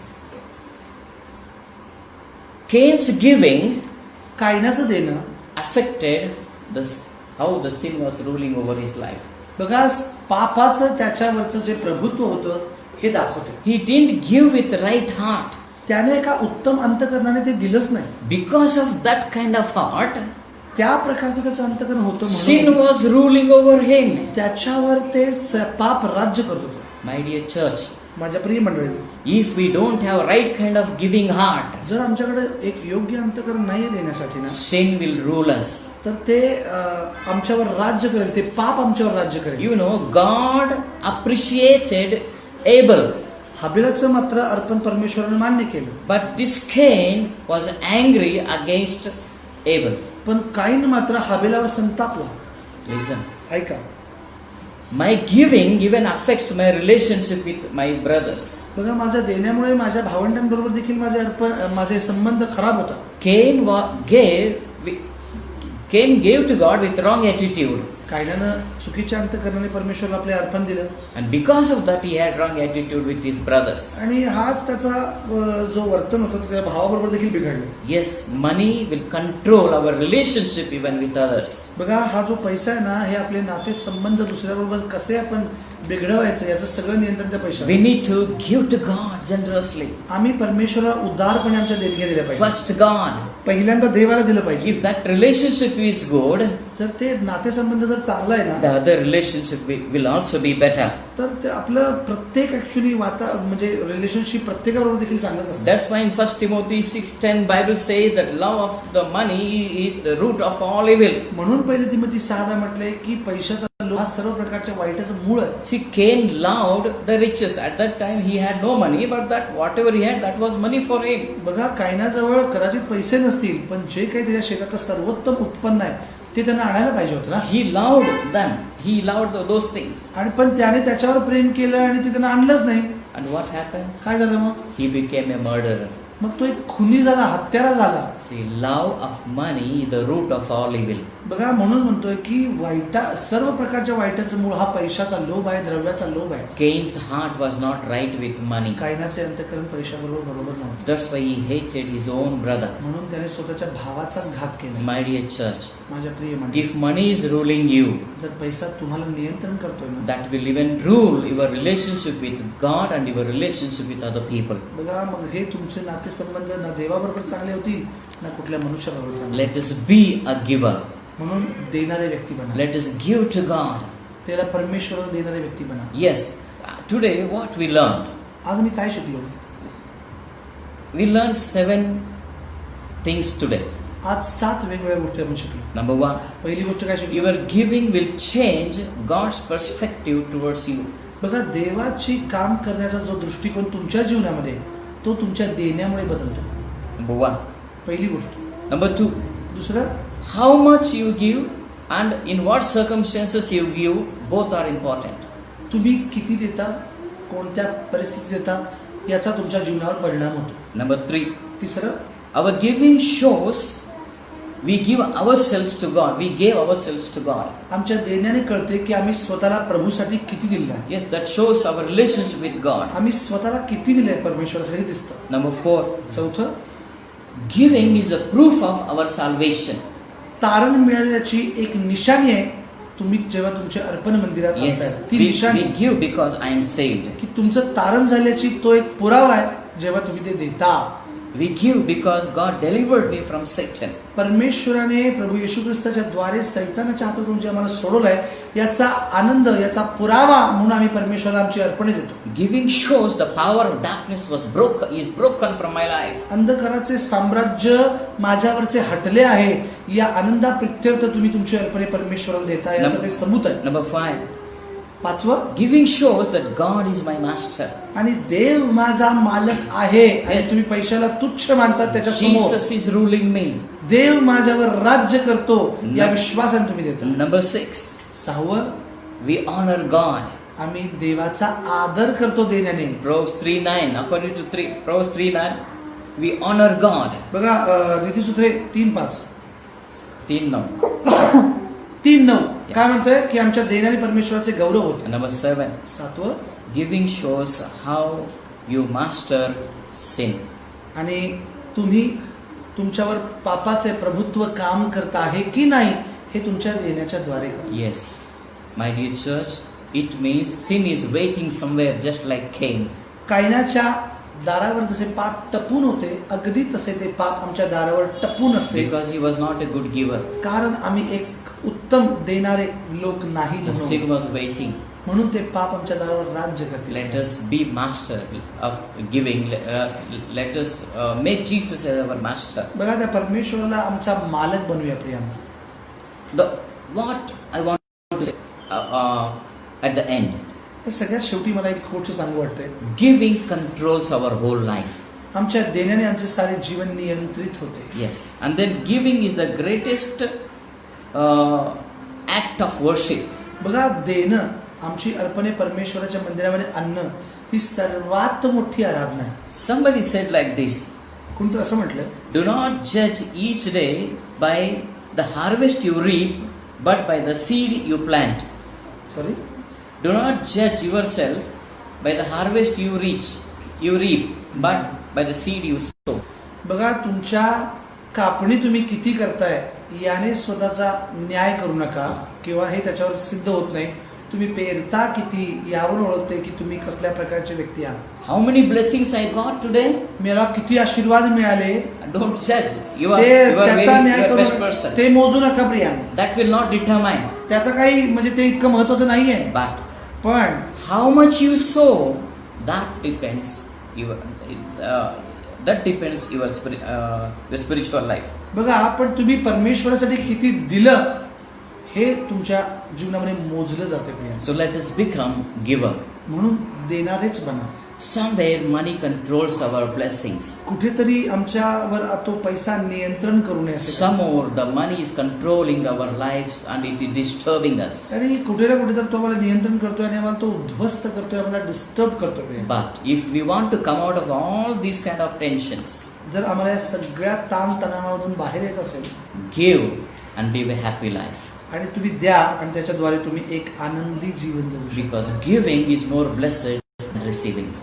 Cain's giving कायनाचं देणं affected how the sin was ruling over his life. बघा, पापाचं त्याच्यावरचं जे प्रभुत्व होतं हे दाखवतं. He didn't give with the right heart. त्याने एका उत्तम अंतःकरणाने ते दिलंच नाही. Because of that kind of heart, त्या प्रकारचं त्याचं अंतःकरण होतं sin म्हणून was ruling over him. त्याच्यावर ते पाप राज्य करत होतं. My dear church, माझ्या प्रिय मंडळी, if we don't have right kind of giving heart, जर आमच्याकडे एक योग्य अंतःकरण नाहीये देण्यासाठी ना, sin will rule us. तर ते आमच्यावर राज्य करेल, ते पाप आमच्यावर राज्य करेल. You know, God appreciated Abel, हाबेलाचं मात्र अर्पण परमेश्वराने मान्य केलं. but this Cain was angry against Abel. पण काईन मात्र हाबेलावर संतापला. Listen, ऐका, my giving even affects my relationship with my brothers. बघा, माझ्या देण्यामुळे माझ्या भावंडांबरोबर देखील माझे संबंध खराब होतात. Cain gave to God with wrong attitude. कायनानं चुकीच्या अंतःकरणाने परमेश्वराला आपले अर्पण दिलं. And because of that, he had wrong attitude with his brothers. आणि हाच त्याचा जो वर्तन होतं ते त्याच्या भावाबरोबर देखील बिघडलं. Yes, money will control our relationship even with others. बघा, हा जो पैसा आहे ना, हे आपले नाते संबंध दुसऱ्याबरोबर कसे आपण बिघडवायचं याचं सगळं नियंत्रण त्या पैशावर. We need to give to God generously. आम्ही परमेश्वराला उदारपणे आमच्या देणग्या दिल्या पाहिजे. First God. पहिल्यांदा देवाला दिलं पाहिजे. If that relationship is good, जर ते नातेसंबंध जर चांगला आहे ना, the other relationship will also be better. तर ते आपलं प्रत्येक ऍक्च्युली म्हणजे रिलेशनशिप प्रत्येकाबरोबर देखील चांगलंच असतं. That's why in 1 Timothy 6:10 Bible says that love of the money is the root of all evil. म्हणून पहिले तिमोथी 6:10 म्हटलंय की पैशाचा लोभ हा सर्व प्रकारच्या वाईटाचं मूळ आहे. See, Cain loved the riches. At that time he had no money, but that whatever he had, that was money for him. बघा, कायनाजवळ कदाचित पैसे नसतील, पण जे काही त्याच्या शेतातलं सर्वोत्तम उत्पन्न आहे ते त्यांना आणायला पाहिजे होतं ना. He loved them. He loved those things. आणि पण त्याने त्याच्यावर प्रेम केलं आणि ते त्यांना आणलंच नाही. And what happened? काय झालं मग? He became a murderer. मग तो एक खुनी झाला, हत्यारा झाला. See, love of money is the root of all evil. बघा, म्हणून म्हणतोय की सर्व प्रकारच्या वाईटाचं मूळ हा पैशाचा लोभ आहे, द्रव्याचा लोभ आहे. Cain's heart was not right with money. कायनाचे अंतःकरण पैशाबरोबर बरोबर नव्हतं. That's why he hated his own brother. म्हणून त्याने स्वतःच्या भावाचाच घात केला. My dear church, माझ्या प्रिय मंडळी, if money is ruling you, जर पैसा तुम्हाला नियंत्रण करतोय ना, that will even rule your relationship with God and your relationship with other people. बघा, मग हे तुमचे नातेसंबंध ना देवाबरोबर चांगले होतील ना कुठल्या मनुष्याबरोबर चांगले. Let us be a giver. म्हणून देणारे व्यक्ती बना. Let us give to God. त्याला परमेश्वराला देणारे व्यक्ती बना. Yes, today what we learned? आज मी काय शिकलो? We learned 7 things today. आज 7 वेगवेगळ्या गोष्टी आपण शिकलो. Number 1, पहिली गोष्ट काय शिकली? your giving will change God's perspective towards you. बघा, देवाची काम करण्याचा जो दृष्टिकोन तुमच्या जीवनामध्ये आहे, तो तुमच्या देण्यामुळे बदलतो. Number one. पहिली गोष्ट. Number two, दुसरं, how much you give and in what circumstances you give, both are important. तुम्ही किती देता, कोणत्या परिस्थितीत देता, याचा तुमच्या जीवनावर परिणाम होतो. Number three, तिसरं, our giving shows we give ourselves to God. We gave ourselves to God. आमच्या देण्याने कळते की आम्ही स्वतःला प्रभूसाठी किती दिलेलं आहे. Yes, that shows our relationship with God. आम्ही स्वतःला किती दिलंय परमेश्वरासाठी दिसतं. Number four, चौथं, giving is the proof of our salvation. तारण मिळाल्याची एक निशाणी आहे. तुम्ही जेव्हा तुमच्या अर्पण मंदिरात Yes, आणताय, ती we निशाणी give because I am saved. की तुमचं तारण झाल्याची तो एक पुरावा आहे. जेव्हा तुम्ही ते देता, We give because God delivered me from Satan. परमेश्वराने प्रभू येशू ख्रिस्ताच्या द्वारे सैतानाच्या हातातून जे आम्हाला सोडवलंय, याचा आनंद, याचा पुरावा म्हणून आम्ही परमेश्वराला आमची अर्पणे देतो. Giving shows the power of darkness is broken from my life. अंधकाराचे साम्राज्य माझ्यावरचे हटले आहे, या आनंदाप्रित्यर्थ तुम्ही तुमची अर्पणे परमेश्वराला देता, याचं ते सबूत आहे. Number five, पाचवं, giving shows that God is my master. आणि देव माझा मालक आहे आणि Yes. तुम्ही पैशाला तुच्छ मानतात त्याच्या समोर. Jesus is ruling me. देव माझ्यावर राज्य करतो, या No. विश्वासाने तुम्ही देता. Number six, सहावं, we honor God. आम्ही देवाचा आदर करतो देण्याने. Proverbs 3:9. According to Proverbs 3:9, we honor God. बघा, नीतिसूत्रे 3:5, 3:9. 3:9 काय म्हणतंय की आमच्या देण्याने परमेश्वराचे गौरव होते. Number seven, सातवं, giving shows how you master sin. आणि तुम्ही तुमच्यावर पापाचे प्रभुत्व काम करता आहे की नाही, हे तुमच्या देण्याच्या द्वारे कळतं. Yes, my dear church, it means sin is waiting somewhere just like Cain. कायनाच्या दारावर जसे पाप टपून होते, अगदी तसे ते पाप आमच्या दारावर टपून असते, Because he was not a good giver. कारण आम्ही एक उत्तम देणारे लोक नाही The म्हणून. sin was waiting. म्हणून ते पाप आमच्या दारावर राज्य करतील. Let us be master of giving. Let us make Jesus as our master. बघा, त्या परमेश्वराला आमचा मालक बनवूया Priyansh. What I want to say at the end, सगळ्यात शेवटी मला एक गोष्ट सांगू वाटते. giving controls our whole life. आमच्या देण्याने आमचे सारे जीवन नियंत्रित होते. Yes, and then giving is the greatest act of worship. बघा, देणं, आमची अर्पणे परमेश्वराच्या मंदिरामध्ये आणणं, ही सर्वात मोठी आराधना आहे. Somebody said like this: कोणतं असं म्हटलं, do not judge each day by the harvest you reap, but by the seed you plant. Sorry, Do not judge yourself by the harvest you reap, but by the seed you sow. बघा, तुमच्या कापणी तुम्ही किती करताय याने स्वतःचा न्याय करू नका, किंवा हे त्याच्यावर सिद्ध होत नाही. तुम्ही पेरता किती यावरून ओळखते की तुम्ही कसल्या प्रकारचे व्यक्ती आहात. How many blessings I got today? मला किती आशीर्वाद मिळाले, Don't judge. You are त्याचा न्याय very करू best नका. person. ते मोजू नका Priya. That will not determine. त्याचं काही म्हणजे ते इतकं महत्वाचं नाहीये. But पण how much you sow, that depends your spiritual life. बघा, पण तुम्ही परमेश्वरासाठी किती दिलं हे तुमच्या जीवनामध्ये मोजलं जाते Priya. So let us become giver. म्हणून देणारेच बना. Somewhere money controls our blessings. कुठेतरी आमच्यावर तो पैसा नियंत्रण करू नये. Somewhere the money is controlling our lives and it is disturbing us. आणि कुठे ना कुठे तर तो आम्हाला नियंत्रण करतोय आणि आम्हाला तो उद्ध्वस्त करतोय, आम्हाला डिस्टर्ब करतोय. But if we want to come out of all these kind of tensions, जर आम्हाला या सगळ्या ताण तणावामधून बाहेर यायचं असेल, give and live a happy life. आणि तुम्ही द्या आणि त्याच्याद्वारे तुम्ही एक आनंदी जीवन जगू शकता. Because giving is more blessed than receiving.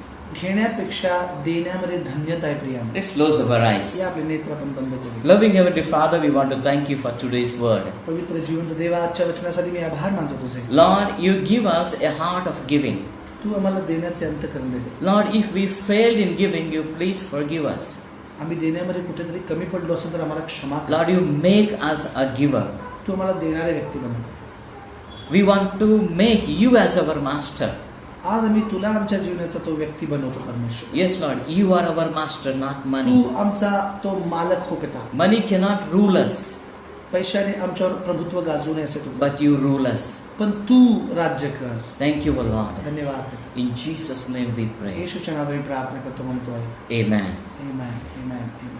घेण्यापेक्षा देण्यामध्ये धन्यता आहे Priya. Let's close our eyes. या आपले नेत्र आपण बंद करू. Loving Heavenly Father, we want to thank you for today's word. पवित्र जिवंत देवा, आजच्या वचनासाठी मी आभार मानतो तुझे. Lord, you give us a heart of giving. तू आम्हाला देण्याचे अंतःकरण देते. Lord, if we failed in giving, you please forgive us. आम्ही देण्यामध्ये कुठेतरी कमी पडलो असेल तर आम्हाला क्षमा कर. Lord, you make us a giver. तू आम्हाला देणारे व्यक्ती बनव. We want to make you as our master. आज आम्ही तुला आमच्या जीवनाचा तो व्यक्ती बनवतो परमेश्वर. Yes, Lord, you are our master, not money. तू आमचा तो मालक हो पिता. Money cannot rule us. पैशाने आमच्यावर प्रभुत्व गाजवू नये असे तू but you rule us. पण तू राज्य कर. Thank you, O Lord. धन्यवाद. In Jesus' name we pray. येशूच्या नावाने प्रार्थना करतो म्हणतो आहे. Amen. Amen. Amen. Amen.